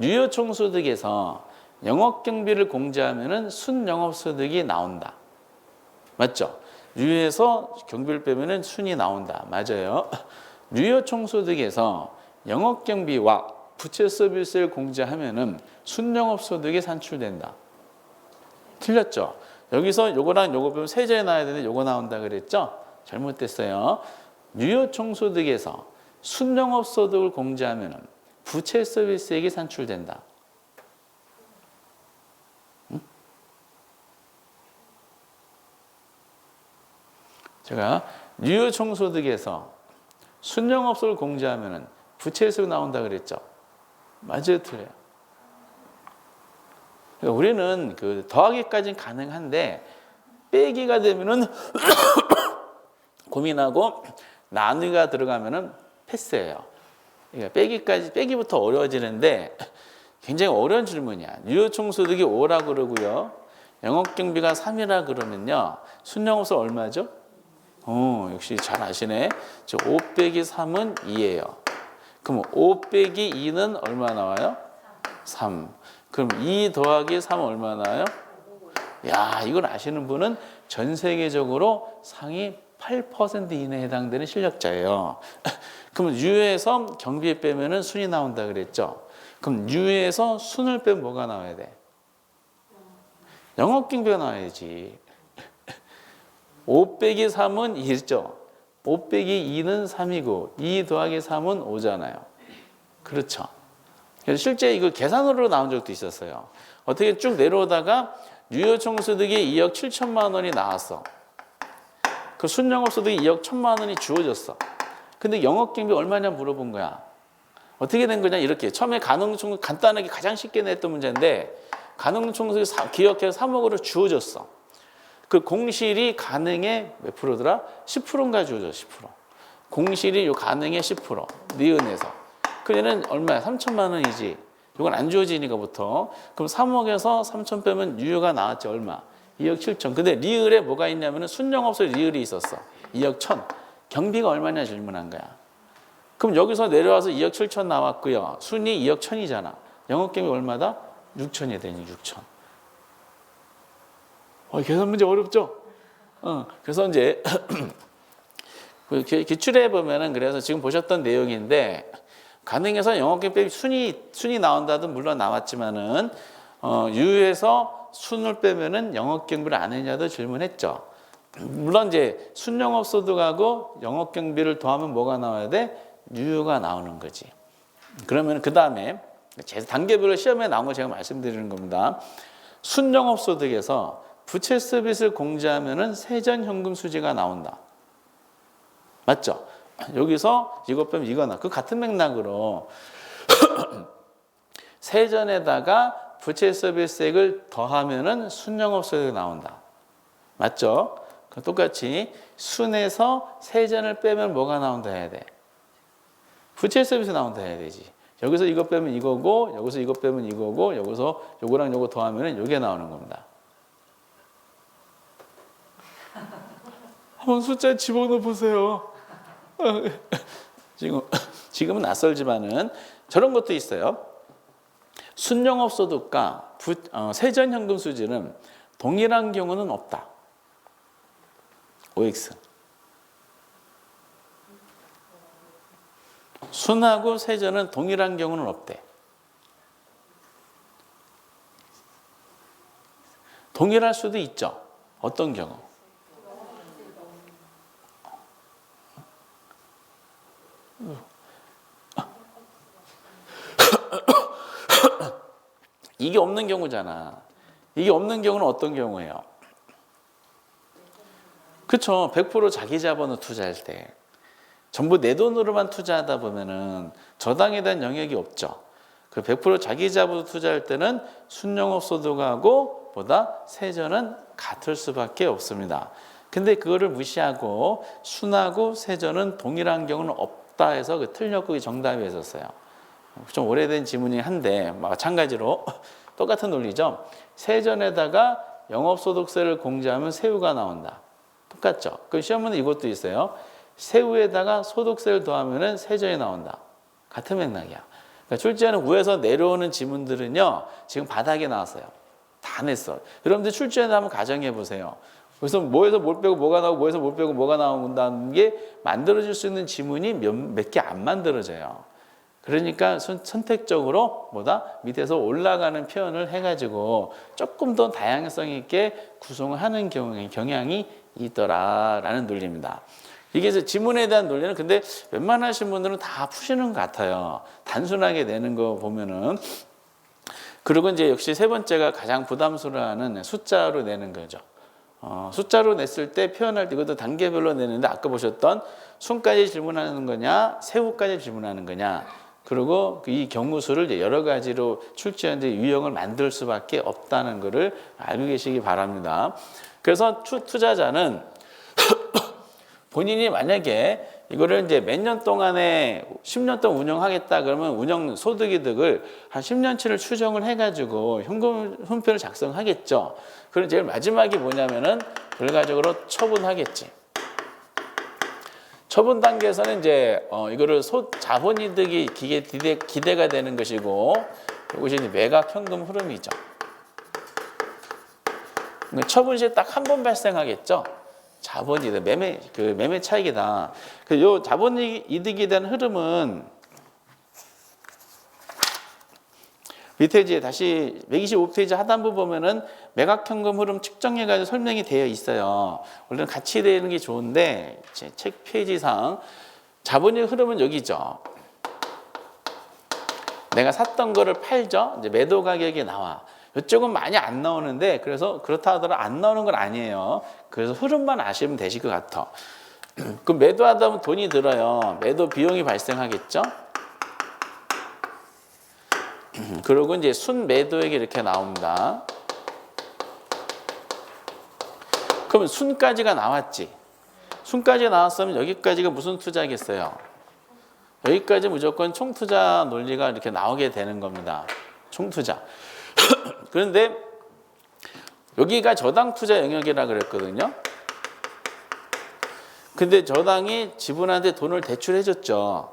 유효총소득에서 영업경비를 공제하면은 순영업소득이 나온다. 맞죠? 유효에서 경비를 빼면은 순이 나온다. 맞아요. 유효총소득에서 영업경비와 부채 서비스를 공제하면은 순영업소득이 산출된다. 틀렸죠? 여기서 요거랑 요거 빼면 세제에 나와야 되는데 요거 나온다 그랬죠? 잘못됐어요. 유효총소득에서 순영업소득을 공제하면은 부채 서비스액이 산출된다. 제가 유효총소득에서 순영업소를 공제하면은 부채에서 나온다 그랬죠. 맞아요, 틀려요. 그러니까 우리는 그 더하기까지는 가능한데 빼기가 되면은 고민하고 나누기가 들어가면은 패스예요. 그러니까 빼기부터 어려워지는데 굉장히 어려운 질문이야. 유효총소득이 5라 그러고요. 영업경비가 3이라 그러면요. 순영업소 얼마죠? 역시 잘 아시네. 5 빼기 3은 2예요. 그럼 5 빼기 2는 얼마 나와요? 3. 그럼 2 더하기 3은 얼마 나와요? 야, 이걸 아시는 분은 전 세계적으로 상위 8% 이내에 해당되는 실력자예요. 그럼 유에서 경비에 빼면은 순이 나온다 그랬죠? 그럼 유에서 순을 빼면 뭐가 나와야 돼? 영업경비가 나와야지. 5 빼기 3은 2죠. 5 빼기 2는 3이고 2 더하기 3은 5잖아요. 그렇죠. 그래서 실제 이거 계산으로 나온 적도 있었어요. 어떻게 쭉 내려오다가 유효총소득이 2억 7천만 원이 나왔어. 그 순영업소득이 2억 1천만 원이 주어졌어. 근데 영업경비 얼마냐 물어본 거야. 어떻게 된 거냐 이렇게. 처음에 가능총소득 간단하게 가장 쉽게 냈던 문제인데 가능총소득이 기억해서 3억으로 주어졌어. 그 공실이 가능의 몇 프로더라? 10%인가 주어져. 10%. 공실이 요 가능의 10%. 니은에서. 그러면 얼마야? 3천만 원이지. 이건 안 주어지니까 보통. 그럼 3억에서 3천 빼면 유효가 나왔지. 얼마? 2억 7천. 근데 리을에 뭐가 있냐면 순영업소에 리을이 있었어. 2억 1천. 경비가 얼마냐 질문한 거야. 그럼 여기서 내려와서 2억 7천 나왔고요. 순이 2억 1천이잖아. 영업경비 얼마다? 6천이 되니 6천. 계산 문제 어렵죠? 그래서 이제 기출해 보면은 그래서 지금 보셨던 내용인데 가능해서 영업경비 빼기 순이 나온다도 물론 나왔지만은 유에서 순을 빼면은 영업경비를 안 했냐도 질문했죠. 물론 이제 순영업소득하고 영업경비를 더하면 뭐가 나와야 돼? 유효가 나오는 거지. 그러면 그 다음에 단계별로 시험에 나온 거 제가 말씀드리는 겁니다. 순영업소득에서 부채 서비스를 공제하면은 세전 현금 수지가 나온다. 맞죠? 여기서 이것 빼면 이거 나. 그 같은 맥락으로 세전에다가 부채 서비스액을 더하면은 순영업소득이 나온다. 맞죠? 똑같이 순에서 세전을 빼면 뭐가 나온다 해야 돼? 부채 서비스 나온다 해야 되지. 여기서 이거 빼면 이거고, 여기서 이거 빼면 이거고, 여기서 요거랑 요거 더하면은 요게 나오는 겁니다. 한번 숫자 집어넣어 보세요. 지금은 낯설지만은 저런 것도 있어요. 순영업소득과 세전현금 수지는 동일한 경우는 없다. OX. 순하고 세전은 동일한 경우는 없대. 동일할 수도 있죠. 어떤 경우? 이게 없는 경우잖아. 이게 없는 경우는 어떤 경우예요? 그렇죠. 100% 자기 자본을 투자할 때 전부 내 돈으로만 투자하다 보면은 저당에 대한 영역이 없죠. 그 100% 자기 자본 투자할 때는 순영업 소득하고 보다 세전은 같을 수밖에 없습니다. 근데 그거를 무시하고 순하고 세전은 동일한 경우는 없다 해서 그 틀렸고 그 정답이 있었어요. 좀 오래된 지문이 한데 마찬가지로 똑같은 논리죠. 세전에다가 영업소득세를 공제하면 세후가 나온다. 똑같죠. 그 시험문에 이것도 있어요. 세후에다가 소득세를 더하면 세전이 나온다. 같은 맥락이야. 그러니까 출제하는 위에서 내려오는 지문들은요. 지금 바닥에 나왔어요. 다 냈어. 여러분들 출제하는 한번 가정해 보세요. 그래서 뭐에서 뭘 빼고 뭐가 나오고 뭐에서 뭘 빼고 뭐가 나온다는 게 만들어질 수 있는 지문이 몇 개 안 만들어져요. 그러니까 선택적으로 밑에서 올라가는 표현을 해가지고 조금 더 다양성 있게 구성하는 경향이 있더라라는 논리입니다. 이게 지문에 대한 논리는 근데 웬만하신 분들은 다 푸시는 것 같아요. 단순하게 내는 거 보면은. 그리고 이제 역시 세 번째가 가장 부담스러워하는 숫자로 내는 거죠. 숫자로 냈을 때 표현할 때 이것도 단계별로 내는데 아까 보셨던 순까지 질문하는 거냐, 세후까지 질문하는 거냐. 그리고 이 경우수를 여러 가지로 출제하는데 유형을 만들 수밖에 없다는 것을 알고 계시기 바랍니다. 그래서 투자자는 본인이 만약에 이거를 이제 몇 년 동안에 10년 동안 운영하겠다 그러면 운영 소득이득을 한 10년치를 추정을 해가지고 현금 훈표를 작성하겠죠. 그럼 제일 마지막이 뭐냐면은 결과적으로 처분하겠지. 처분 단계에서는 이제 이거를 자본이득이 기대가 되는 것이고 이것이 이제 매각 현금 흐름이죠. 처분 시에 딱 한 번 발생하겠죠. 자본이득 매매 차익이다. 요 자본이득에 대한 흐름은 밑에 이제 다시 125페이지 하단부 보면은 매각현금 흐름 측정해가지고 설명이 되어 있어요. 원래는 같이 되는 게 좋은데 제 책 페이지상 자본이익 흐름은 여기죠. 내가 샀던 거를 팔죠. 이제 매도 가격이 나와. 이쪽은 많이 안 나오는데 그래서 그렇다 하더라도 안 나오는 건 아니에요. 그래서 흐름만 아시면 되실 것 같아. 그럼 매도하다 보면 돈이 들어요. 매도 비용이 발생하겠죠. 그리고 이제 순매도액이 이렇게 나옵니다. 그러면 순까지가 나왔지. 순까지 나왔으면 여기까지가 무슨 투자겠어요? 여기까지 무조건 총투자 논리가 이렇게 나오게 되는 겁니다. 총투자. 그런데 여기가 저당 투자 영역이라 그랬거든요. 근데 저당이 지분한테 돈을 대출해줬죠.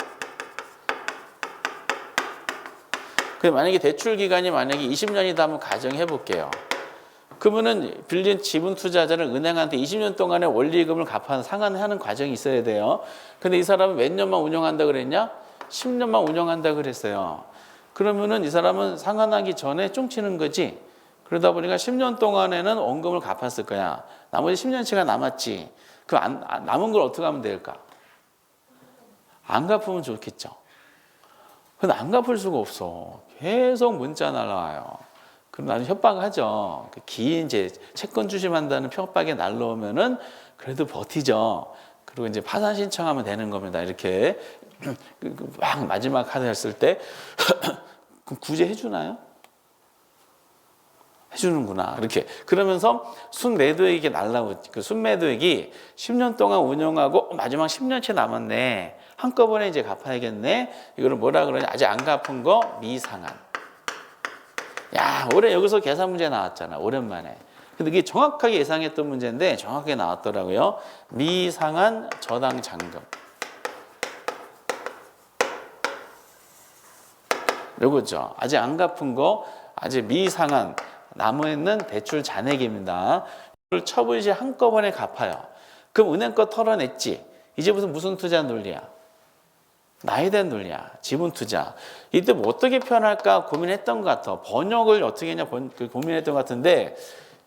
만약에 대출 기간이 만약에 20년이다 하면 가정해 볼게요. 그러면은 빌린 지분 투자자는 은행한테 20년 동안의 원리금을 상환하는 과정이 있어야 돼요. 근데 이 사람은 몇 년만 운영한다 그랬냐? 10년만 운영한다 그랬어요. 그러면은 이 사람은 상환하기 전에 쫑치는 거지. 그러다 보니까 10년 동안에는 원금을 갚았을 거야. 나머지 10년치가 남았지. 그 남은 걸 어떻게 하면 될까? 안 갚으면 좋겠죠. 근데 안 갚을 수가 없어. 계속 문자 날라와요. 그럼 나중에 협박하죠. 긴 이제 채권 주심한다는 협박에 날라오면은 그래도 버티죠. 그리고 이제 파산 신청하면 되는 겁니다. 이렇게 막 마지막 카드 했을 때 그럼 구제해 주나요? 해주는구나. 이렇게 그러면서 순매도액이 날라오지. 그 순매도액이 10년 동안 운영하고 마지막 10년치 남았네. 한꺼번에 이제 갚아야겠네. 이거를 뭐라 그러냐? 아직 안 갚은 거 미상한. 야, 올해 여기서 계산 문제 나왔잖아. 오랜만에. 근데 이게 정확하게 예상했던 문제인데 정확하게 나왔더라고요. 미상한 저당 잔금. 요거죠. 아직 안 갚은 거, 아직 미상한 남아있는 대출 잔액입니다. 이걸 처분 시 한꺼번에 갚아요. 그럼 은행 거 털어냈지. 이제 무슨 투자 논리야? 나에 대한 논리야. 지분 투자. 이때 뭐 어떻게 표현할까 고민했던 것 같아. 번역을 어떻게 했냐 고민했던 것 같은데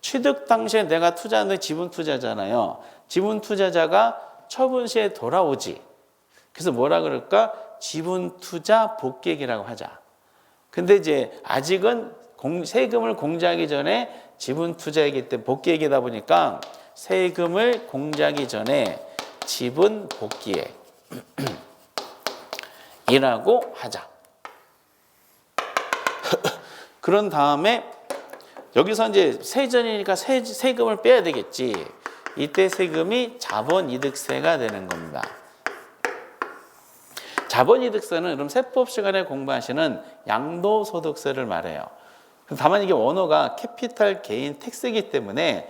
취득 당시에 내가 투자한 데 지분 투자잖아요. 지분 투자자가 처분 시에 돌아오지. 그래서 뭐라 그럴까? 지분 투자 복귀액이라고 하자. 근데 이제 아직은 세금을 공제하기 전에 지분 투자이기 때문에 복귀액이다 보니까 세금을 공제하기 전에 지분 복귀액 이라고 하자. 그런 다음에 여기서 이제 세전이니까 세금을 빼야 되겠지. 이때 세금이 자본이득세가 되는 겁니다. 자본이득세는 그럼 세법 시간에 공부하시는 양도소득세를 말해요. 다만 이게 원어가 캐피탈 게인 텍스이기 때문에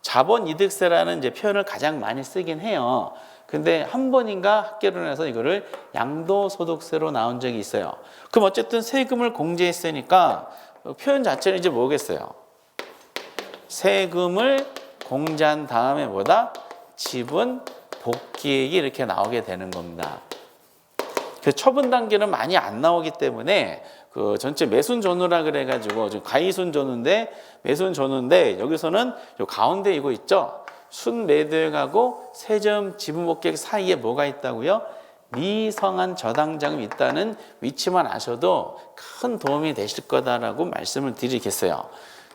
자본이득세라는 이제 표현을 가장 많이 쓰긴 해요. 근데 한 번인가 학개론에서 이거를 양도소득세로 나온 적이 있어요. 그럼 어쨌든 세금을 공제했으니까 표현 자체는 이제 뭐겠어요? 세금을 공제한 다음에 뭐다? 지분 복귀액이 이렇게 나오게 되는 겁니다. 그 처분 단계는 많이 안 나오기 때문에 그 전체 매순전후라 그래가지고 지금 가이순전후인데 매순전후인데 여기서는 요 가운데 이거 있죠? 순매도액하고 세점 지분복귀액 사이에 뭐가 있다고요? 미성한 저당자금이 있다는 위치만 아셔도 큰 도움이 되실 거다라고 말씀을 드리겠어요.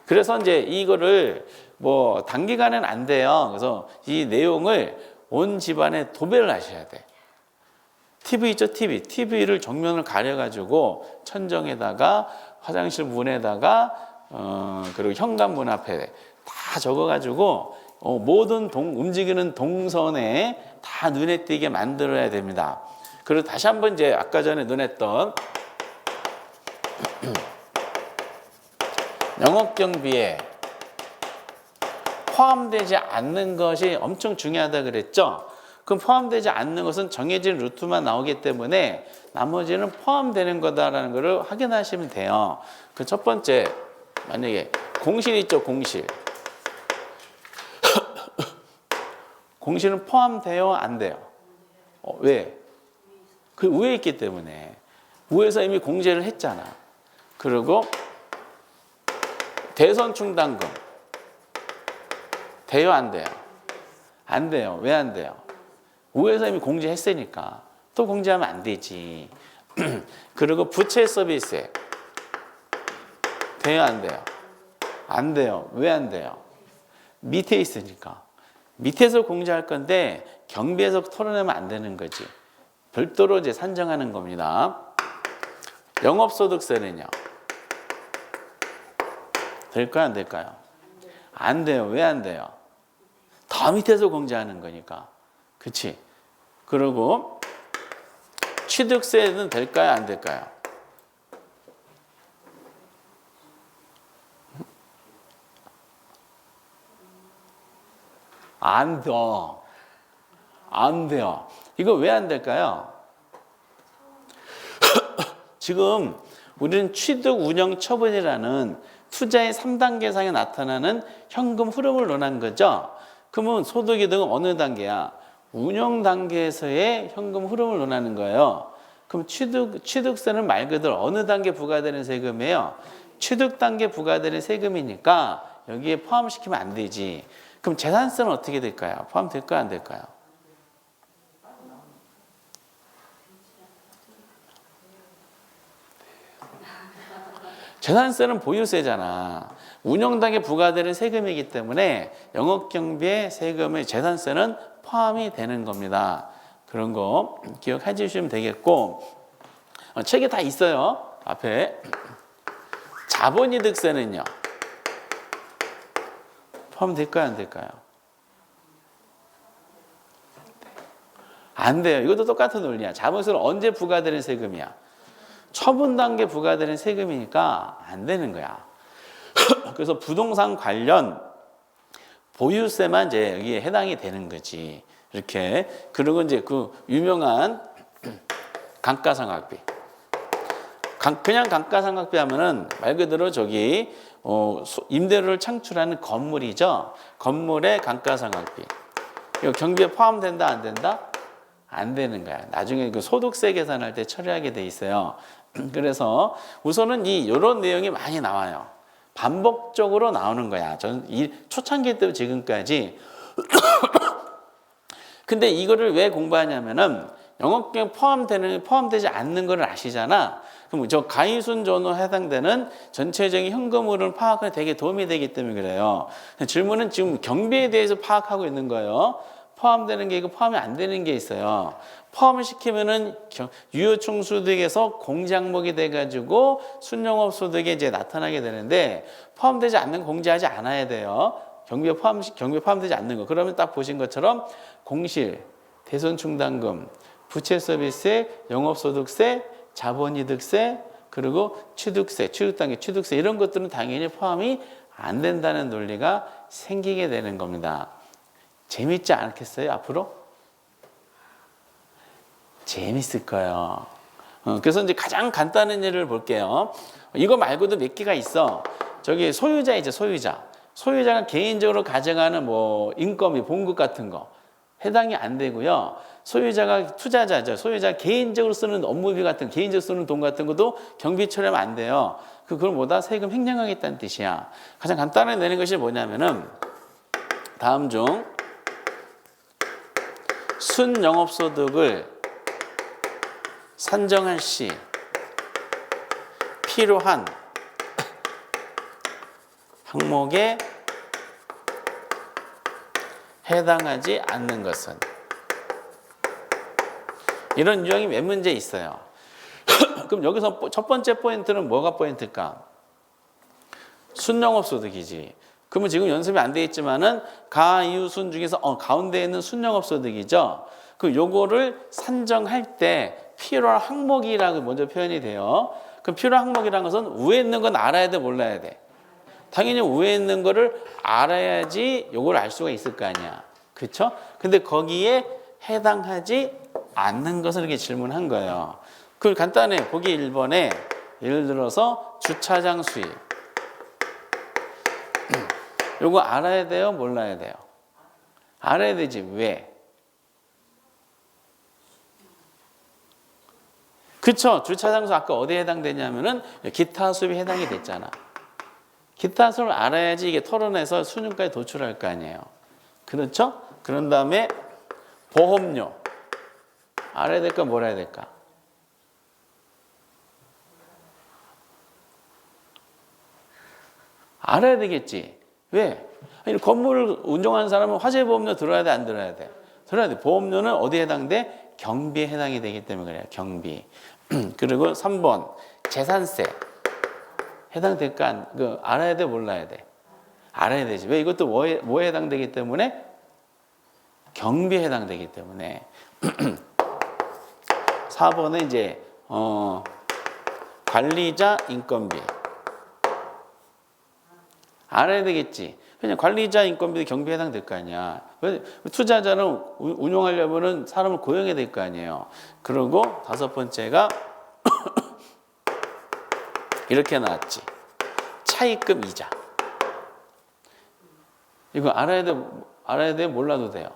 그래서 이제 이거를 뭐 단기간은 안 돼요. 그래서 이 내용을 온 집안에 도배를 하셔야 돼. TV 있죠, TV. TV를 정면을 가려가지고 천정에다가 화장실 문에다가 그리고 현관문 앞에 다 적어가지고 모든 움직이는 동선에 다 눈에 띄게 만들어야 됩니다. 그리고 다시 한번 이제 아까 전에 논했던 영업경비에 포함되지 않는 것이 엄청 중요하다 그랬죠. 그럼 포함되지 않는 것은 정해진 루트만 나오기 때문에 나머지는 포함되는 거다라는 것을 확인하시면 돼요. 그 첫 번째, 만약에 공실 있죠, 공실. 공실은 포함돼요, 안 돼요? 왜? 그 위에 있기 때문에. 위에서 이미 공제를 했잖아. 그리고 대선 충당금. 돼요, 안 돼요? 안 돼요. 왜 안 돼요? 위에서 이미 공제했으니까. 또 공제하면 안 되지. 그리고 부채 서비스액. 돼요, 안 돼요? 안 돼요. 왜 안 돼요? 밑에 있으니까. 밑에서 공제할 건데 경비에서 털어내면 안 되는 거지. 별도로 이제 산정하는 겁니다. 영업소득세는요? 될까요, 안 될까요? 안 돼요. 왜 안 돼요? 더 밑에서 공제하는 거니까. 그치? 그리고 취득세는 될까요, 안 될까요? 안 돼요. 안 돼요. 이거 왜 안 될까요? 지금 우리는 취득 운영 처분이라는 투자의 3단계상에 나타나는 현금 흐름을 논한 거죠. 그러면 소득이득은 어느 단계야? 운영 단계에서의 현금 흐름을 논하는 거예요. 그럼 취득세는 말 그대로 어느 단계 부과되는 세금이에요? 취득 단계 부과되는 세금이니까 여기에 포함시키면 안 되지. 그럼 재산세는 어떻게 될까요? 포함될까요, 안 될까요? 재산세는 보유세잖아. 운영당에 부과되는 세금이기 때문에 영업경비의 세금의 재산세는 포함이 되는 겁니다. 그런 거 기억해 주시면 되겠고, 책에 다 있어요. 앞에. 자본이득세는요. 포함될까요? 안 될까요? 안 돼요. 이것도 똑같은 논리야. 자본세는 언제 부과되는 세금이야? 처분 단계 부과되는 세금이니까 안 되는 거야. 그래서 부동산 관련 보유세만 이제 여기에 해당이 되는 거지. 이렇게. 그리고 이제 그 유명한 감가상각비. 그냥 감가상각비 하면은 말 그대로 저기 임대료를 창출하는 건물이죠. 건물의 감가상각비. 이거 경비에 포함된다, 안 된다? 안 되는 거야. 나중에 그 소득세 계산할 때 처리하게 돼 있어요. 그래서 우선은 이런 내용이 많이 나와요. 반복적으로 나오는 거야. 저는 이 초창기 때부터 지금까지. 근데 이거를 왜 공부하냐면은 영업경비 포함되지 않는 걸 아시잖아. 그럼 저 가이순전후 해당되는 전체적인 현금 흐름을 파악하는 데 되게 도움이 되기 때문에 그래요. 질문은 지금 경비에 대해서 파악하고 있는 거예요. 포함되는 게 있고 포함이 안 되는 게 있어요. 포함을 시키면은 유효충소득에서 공제항목이 돼가지고 순영업소득에 이제 나타나게 되는데 포함되지 않는 공제하지 않아야 돼요. 경비에 포함되지 않는 거. 그러면 딱 보신 것처럼 공실, 대손충당금, 부채서비스세, 영업소득세, 자본이득세, 그리고 취득세, 취득단계 취득세 이런 것들은 당연히 포함이 안 된다는 논리가 생기게 되는 겁니다. 재밌지 않겠어요? 앞으로? 재밌을 거예요. 그래서 이제 가장 간단한 예를 볼게요. 이거 말고도 몇 개가 있어. 저기 소유자이죠, 소유자. 소유자가 개인적으로 가져가는 뭐 인건비, 봉급 같은 거 해당이 안 되고요. 소유자가 투자자죠. 소유자가 개인적으로 쓰는 업무비 같은, 개인적으로 쓰는 돈 같은 것도 경비 처리하면 안 돼요. 그걸 뭐다? 세금 횡령하겠다는 뜻이야. 가장 간단하게 내는 것이 뭐냐면은 다음 중 순영업소득을 산정할 시 필요한 항목에 해당하지 않는 것은 이런 유형이 몇 문제 있어요. 그럼 여기서 첫 번째 포인트는 뭐가 포인트일까? 순영업소득이지. 그러면 지금 연습이 안 돼 있지만은 가, 이유, 순 중에서 가운데 있는 순영업소득이죠. 그 요거를 산정할 때 필요한 항목이라고 먼저 표현이 돼요. 그럼 필요한 항목이라는 것은 위에 있는 건 알아야 돼, 몰라야 돼? 당연히 위에 있는 거를 알아야지 요걸 알 수가 있을 거 아니야. 그렇죠? 근데 거기에 해당하지 않는 것을 이렇게 질문한 거예요. 그걸 간단해. 보기 1번에 예를 들어서 주차장 수입. 요거 알아야 돼요? 몰라야 돼요? 알아야 되지. 왜? 그쵸? 주차장수 아까 어디에 해당되냐면은 기타 수입이 해당이 됐잖아. 기타 수입을 알아야지 이게 토론해서 수능까지 도출할 거 아니에요. 그렇죠? 그런 다음에 보험료. 알아야 될까? 몰라야 될까? 알아야 되겠지. 왜? 아니, 건물을 운영하는 사람은 화재보험료 들어야 돼, 안 들어야 돼? 들어야 돼. 보험료는 어디에 해당돼? 경비에 해당이 되기 때문에 그래요. 경비. 그리고 3번 재산세 해당될까? 알아야 돼, 몰라야 돼? 알아야 되지. 왜? 이것도 뭐에 해당되기 때문에? 경비에 해당되기 때문에. 4번은 이제 관리자 인건비. 알아야 되겠지. 그냥 관리자 인건비도 경비에 해당될 거 아니야. 투자자는 운용하려면 사람을 고용해야 될 거 아니에요. 그리고 5번째가 이렇게 나왔지. 차입금 이자. 이거 알아야 돼, 몰라도 돼요?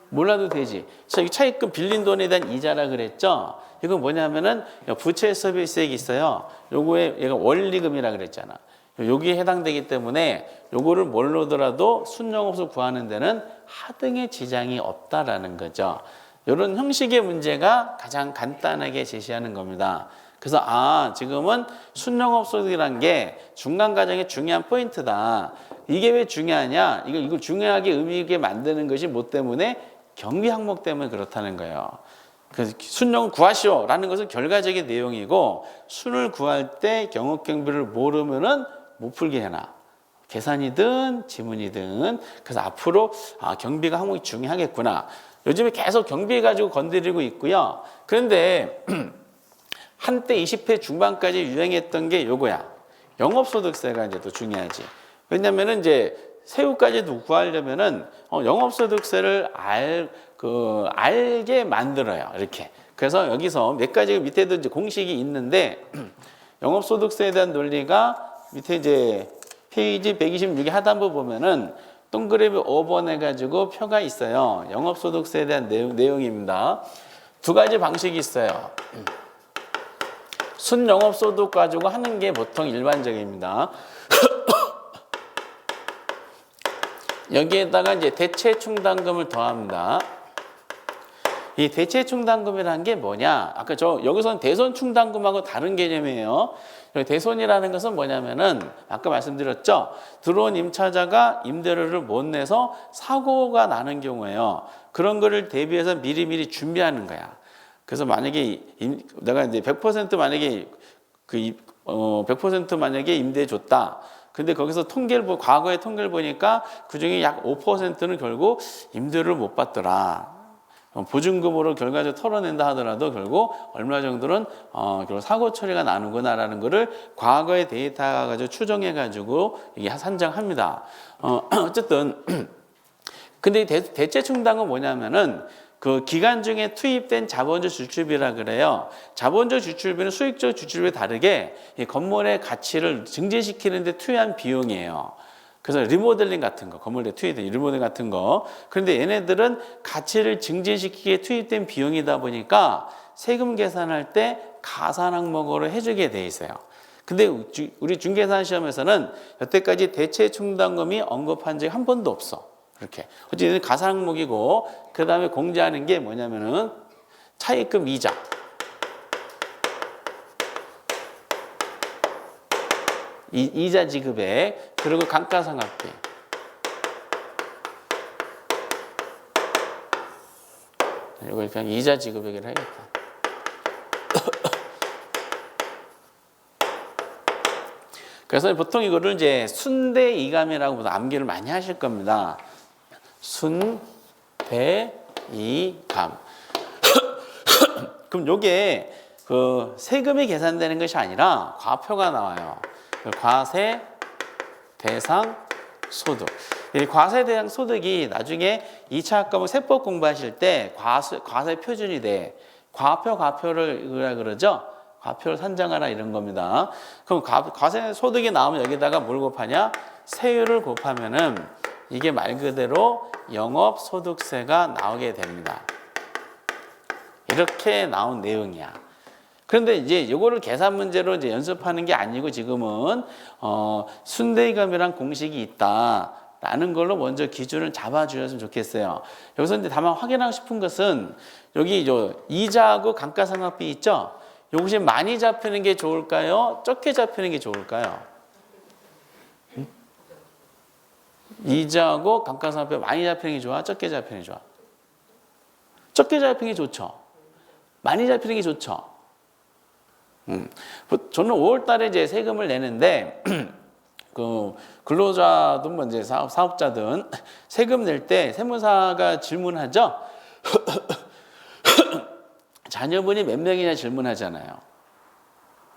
몰라도 되지. 자, 차입금 빌린 돈에 대한 이자라 그랬죠? 이건 뭐냐면은 부채 서비스액이 있어요. 요거에 얘가 원리금이라 그랬잖아. 여기에 해당되기 때문에 요거를 모르더라도 순영업소 구하는 데는 하등의 지장이 없다라는 거죠. 이런 형식의 문제가 가장 간단하게 제시하는 겁니다. 그래서 지금은 순영업소득이란 게 중간 과정의 중요한 포인트다. 이게 왜 중요하냐? 이걸 중요하게 의미 있게 만드는 것이 뭐 때문에? 경비 항목 때문에 그렇다는 거예요. 그래서 순영을 구하시오라는 것은 결과적인 내용이고, 순을 구할 때 경업경비를 모르면은 못 풀게 해놔. 계산이든 지문이든. 그래서 앞으로 경비가 항목이 중요하겠구나. 요즘에 계속 경비 가지고 건드리고 있고요. 그런데 한때 20회 중반까지 유행했던 게 요거야. 영업소득세가 이제 더 중요하지. 왜냐면은 이제 세후까지도 구하려면은 영업소득세를 알게 만들어요. 이렇게. 그래서 여기서 몇 가지 밑에도 이제 공식이 있는데 영업소득세에 대한 논리가 밑에 이제 페이지 126의 하단부 보면은 동그라미 5번 해가지고 표가 있어요. 영업소득세에 대한 내용입니다. 두 가지 방식이 있어요. 순영업소득 가지고 하는 게 보통 일반적입니다. 여기에다가 이제 대체충당금을 더합니다. 이 대체충당금이라는 게 뭐냐? 아까 여기서는 대손충당금하고 다른 개념이에요. 대손이라는 것은 뭐냐면은 아까 말씀드렸죠. 들어온 임차자가 임대료를 못 내서 사고가 나는 경우에요. 그런 거를 대비해서 미리미리 준비하는 거야. 그래서 만약에 내가 이제 100% 만약에 100% 만약에 임대해 줬다. 근데 거기서 과거의 통계를 보니까 그중에 약 5%는 결국 임대료를 못 받더라. 보증금으로 결과적으로 털어낸다 하더라도 결국 얼마 정도는 결국 사고 처리가 나는구나라는 거를 과거의 데이터 가지고 추정해 가지고 이게 산정합니다. 어쨌든 근데 대체충당은 뭐냐면은 그 기간 중에 투입된 자본적 지출비라 그래요. 자본적 지출비는 수익적 지출비와 다르게 이 건물의 가치를 증진시키는 데 투여한 비용이에요. 그래서 리모델링 같은 거, 건물에 투입된 리모델링 같은 거. 그런데 얘네들은 가치를 증진시키기에 투입된 비용이다 보니까 세금 계산할 때 가산 항목으로 해주게 돼 있어요. 근데 우리 중개산 시험에서는 여태까지 대체충당금이 언급한 적이 한 번도 없어. 이렇게. 어쨌든 가산 항목이고, 그 다음에 공제하는 게 뭐냐면은 차입금 이자. 이자 지급액, 그리고 감가상각비. 이거 그냥 이자 지급액을 해야겠다. 그래서 보통 이거를 이제 순대이감이라고 암기를 많이 하실 겁니다. 순대이감. 그럼 요게 그 세금이 계산되는 것이 아니라 과표가 나와요. 과세 대상 소득. 이 과세 대상 소득이 나중에 2차 학과목 세법 공부하실 때 과세 표준이 돼. 과표를 그러죠. 과표를 산정하라 이런 겁니다. 그럼 과세 소득이 나오면 여기다가 뭘 곱하냐? 세율을 곱하면은 이게 말 그대로 영업소득세가 나오게 됩니다. 이렇게 나온 내용이야. 그런데 이제 이거를 계산 문제로 이제 연습하는 게 아니고 지금은 순대이감이란 공식이 있다라는 걸로 먼저 기준을 잡아주셨으면 좋겠어요. 여기서 이제 다만 확인하고 싶은 것은 여기 이자하고 감가상각비 있죠? 이것이 많이 잡히는 게 좋을까요? 적게 잡히는 게 좋을까요? 이자하고 감가상각비 많이 잡히는 게 좋아? 적게 잡히는 게 좋아? 적게 잡히는 게 좋죠. 많이 잡히는 게 좋죠. 저는 5월 달에 이제 세금을 내는데 그 근로자든 뭐 이제 사업자든 세금 낼 때 세무사가 질문하죠. 자녀분이 몇 명이냐 질문하잖아요.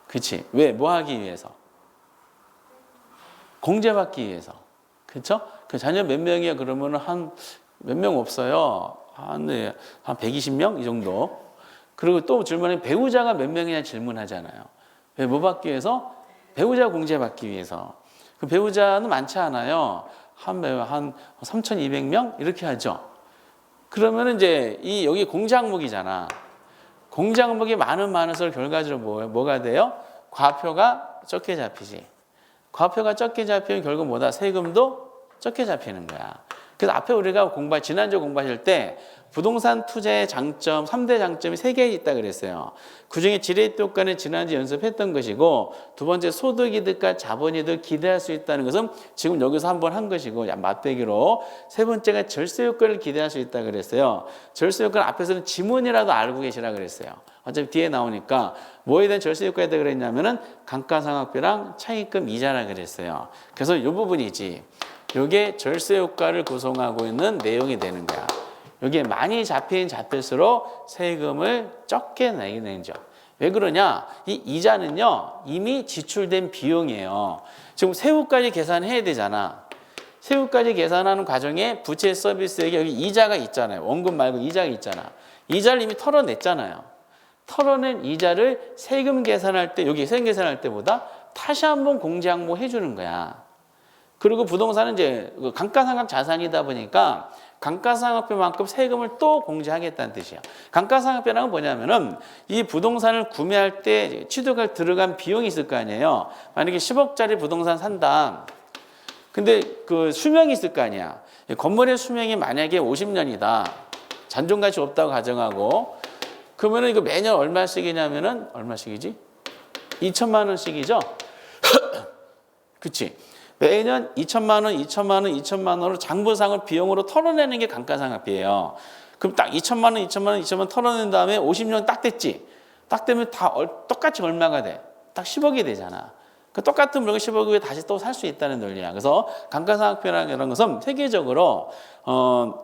그렇지? 왜? 뭐 하기 위해서? 공제받기 위해서. 그렇죠? 그 자녀 몇 명이야 그러면은 한 몇 명 없어요. 한 120명 이 정도. 그리고 또 질문에 배우자가 몇 명이냐 질문하잖아요. 왜? 뭐 받기 위해서? 배우자 공제받기 위해서. 그 배우자는 많지 않아요. 한 3,200명 이렇게 하죠. 그러면 이제 여기 공제 항목이잖아. 공제 항목이 많을수록 결과적으로 뭐가 돼요? 과표가 적게 잡히지. 과표가 적게 잡히면 결국 뭐다? 세금도 적게 잡히는 거야. 그래서 앞에 우리가 지난주 공부하실 때 부동산 투자의 장점, 3대 장점이 3개 있다 그랬어요. 그중에 지레이트 효과는 지난주 연습했던 것이고, 두 번째 소득이득과 자본이득 기대할 수 있다는 것은 지금 여기서 한번 한 것이고, 맛배기로. 세 번째가 절세 효과를 기대할 수 있다 그랬어요. 절세 효과는 앞에서는 지문이라도 알고 계시라 그랬어요. 어차피 뒤에 나오니까 뭐에 대한 절세 효과가 있다 그랬냐면은 감가상각비랑 차익금 이자라 그랬어요. 그래서 이 부분이지. 이게 절세 효과를 구성하고 있는 내용이 되는 거야. 여기에 많이 잡히긴 잡힐수록 세금을 적게 내게 되죠. 왜 그러냐? 이 이자는요, 이미 지출된 비용이에요. 지금 세후까지 계산해야 되잖아. 세후까지 계산하는 과정에 부채 서비스액에 여기 이자가 있잖아요. 원금 말고 이자가 있잖아. 이자를 이미 털어냈잖아요. 털어낸 이자를 세금 계산할 때, 여기 세금 계산할 때보다 다시 한번 공제 항목 해주는 거야. 그리고 부동산은 이제 감가상각 자산이다 보니까 감가상각비만큼 세금을 또 공제하겠다는 뜻이야. 감가상각비라는 건 뭐냐면은 이 부동산을 구매할 때 취득할 들어간 비용이 있을 거 아니에요. 만약에 10억짜리 부동산 산다. 근데 그 수명이 있을 거 아니야. 건물의 수명이 만약에 50년이다. 잔존가치 없다고 가정하고, 그러면은 이거 매년 얼마씩이냐면은 얼마씩이지? 2천만 원씩이죠. 그치? 매년 2천만 원, 2천만 원, 2천만 원으로 장부상을 비용으로 털어내는 게 감가상각비예요. 그럼 딱 2천만 원, 2천만 원, 2천만 원 털어낸 다음에 50년 딱 됐지. 딱 되면 다 똑같이 얼마가 돼? 딱 10억이 되잖아. 그 똑같은 물건 10억에 다시 또 살 수 있다는 논리야. 그래서 감가상각비라는 것은 세계적으로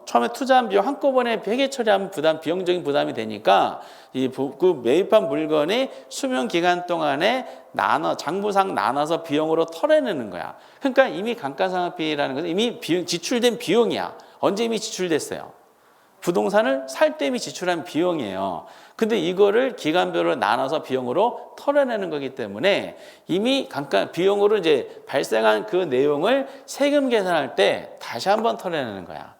처음에 투자한 비용 한꺼번에 회계 처리하면 비용적인 부담이 되니까 그 매입한 물건이 수명 기간 동안에 장부상 나눠서 비용으로 털어내는 거야. 그러니까 이미 감가상각비라는 것은 이미 지출된 비용이야. 언제 이미 지출됐어요? 부동산을 살 때 이미 지출한 비용이에요. 근데 이거를 기간별로 나눠서 비용으로 털어내는 거기 때문에 이미 비용으로 이제 발생한 그 내용을 세금 계산할 때 다시 한번 털어내는 거야.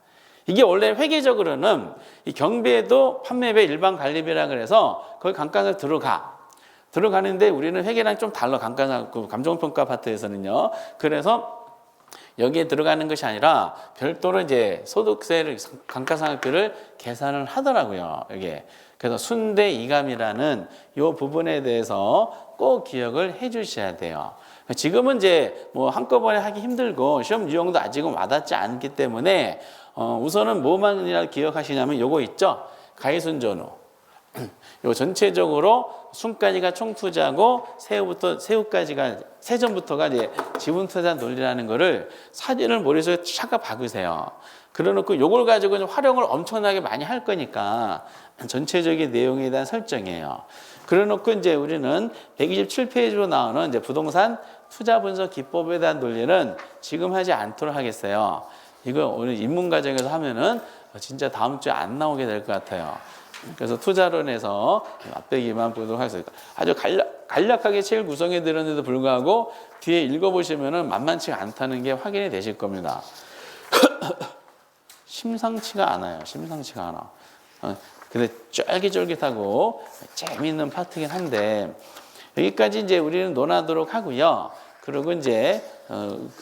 이게 원래 회계적으로는 이 경비에도 판매배 일반 관리비라 그래서 거기 감가상각 들어가는데 우리는 회계랑 좀 달라. 감정평가 파트에서는요. 그래서 여기에 들어가는 것이 아니라 별도로 이제 소득세를 감가상각비를 계산을 하더라고요. 이게 그래서 순대 이감이라는 이 부분에 대해서 꼭 기억을 해주셔야 돼요. 지금은 이제 뭐 한꺼번에 하기 힘들고 시험 유형도 아직은 와닿지 않기 때문에 우선은 뭐만이라도 기억하시냐면 요거 있죠. 가이순전후. 요 전체적으로 순까지가 총투자고 세전부터가 이제 지분투자 논리라는 거를 사진을 머릿속에 잠깐 박으세요. 그래놓고 요걸 가지고 활용을 엄청나게 많이 할 거니까 전체적인 내용에 대한 설정이에요. 그래놓고 이제 우리는 127페이지로 나오는 이제 부동산 투자 분석 기법에 대한 논리는 지금 하지 않도록 하겠어요. 이거 오늘 입문 과정에서 하면은 진짜 다음 주에 안 나오게 될 것 같아요. 그래서 투자론에서 앞배기만 보도록 하겠습니다. 아주 간략하게 책을 구성해 드렸는데도 불구하고 뒤에 읽어보시면은 만만치 않다는 게 확인이 되실 겁니다. 심상치가 않아요. 심상치가 않아. 근데 쫄깃쫄깃하고 재미있는 파트긴 한데 여기까지 이제 우리는 논하도록 하고요. 그리고 이제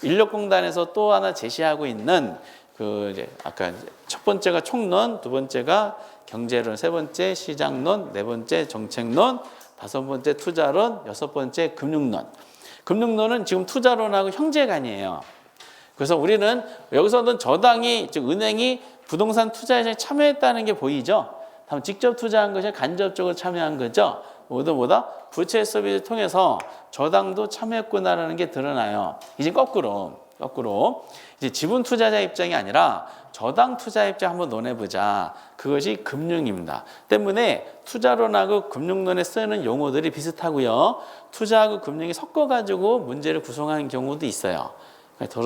인력공단에서 또 하나 제시하고 있는 그 이제 아까 첫 번째가 총론, 두 번째가 경제론, 세 번째 시장론, 네 번째 정책론, 다섯 번째 투자론, 여섯 번째 금융론. 금융론은 지금 투자론하고 형제간이에요. 그래서 우리는 여기서는 저당이, 즉 은행이 부동산 투자에 참여했다는 게 보이죠? 다음 직접 투자한 것이 간접적으로 참여한 거죠? 뭐다? 부채 서비스를 통해서 저당도 참여했구나라는 게 드러나요. 이제 거꾸로 이제 지분 투자자 입장이 아니라 저당 투자 입장 한번 논해보자. 그것이 금융입니다. 때문에 투자론하고 금융론에 쓰는 용어들이 비슷하고요. 투자하고 금융이 섞어가지고 문제를 구성하는 경우도 있어요.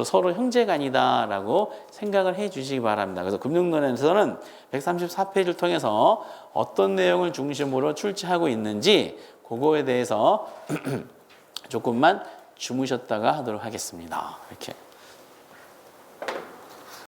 서로 형제간이다라고 생각을 해 주시기 바랍니다. 그래서 금융론에서는 134페이지를 통해서 어떤 내용을 중심으로 출제하고 있는지 그거에 대해서 조금만 주무셨다가 하도록 하겠습니다. 이렇게.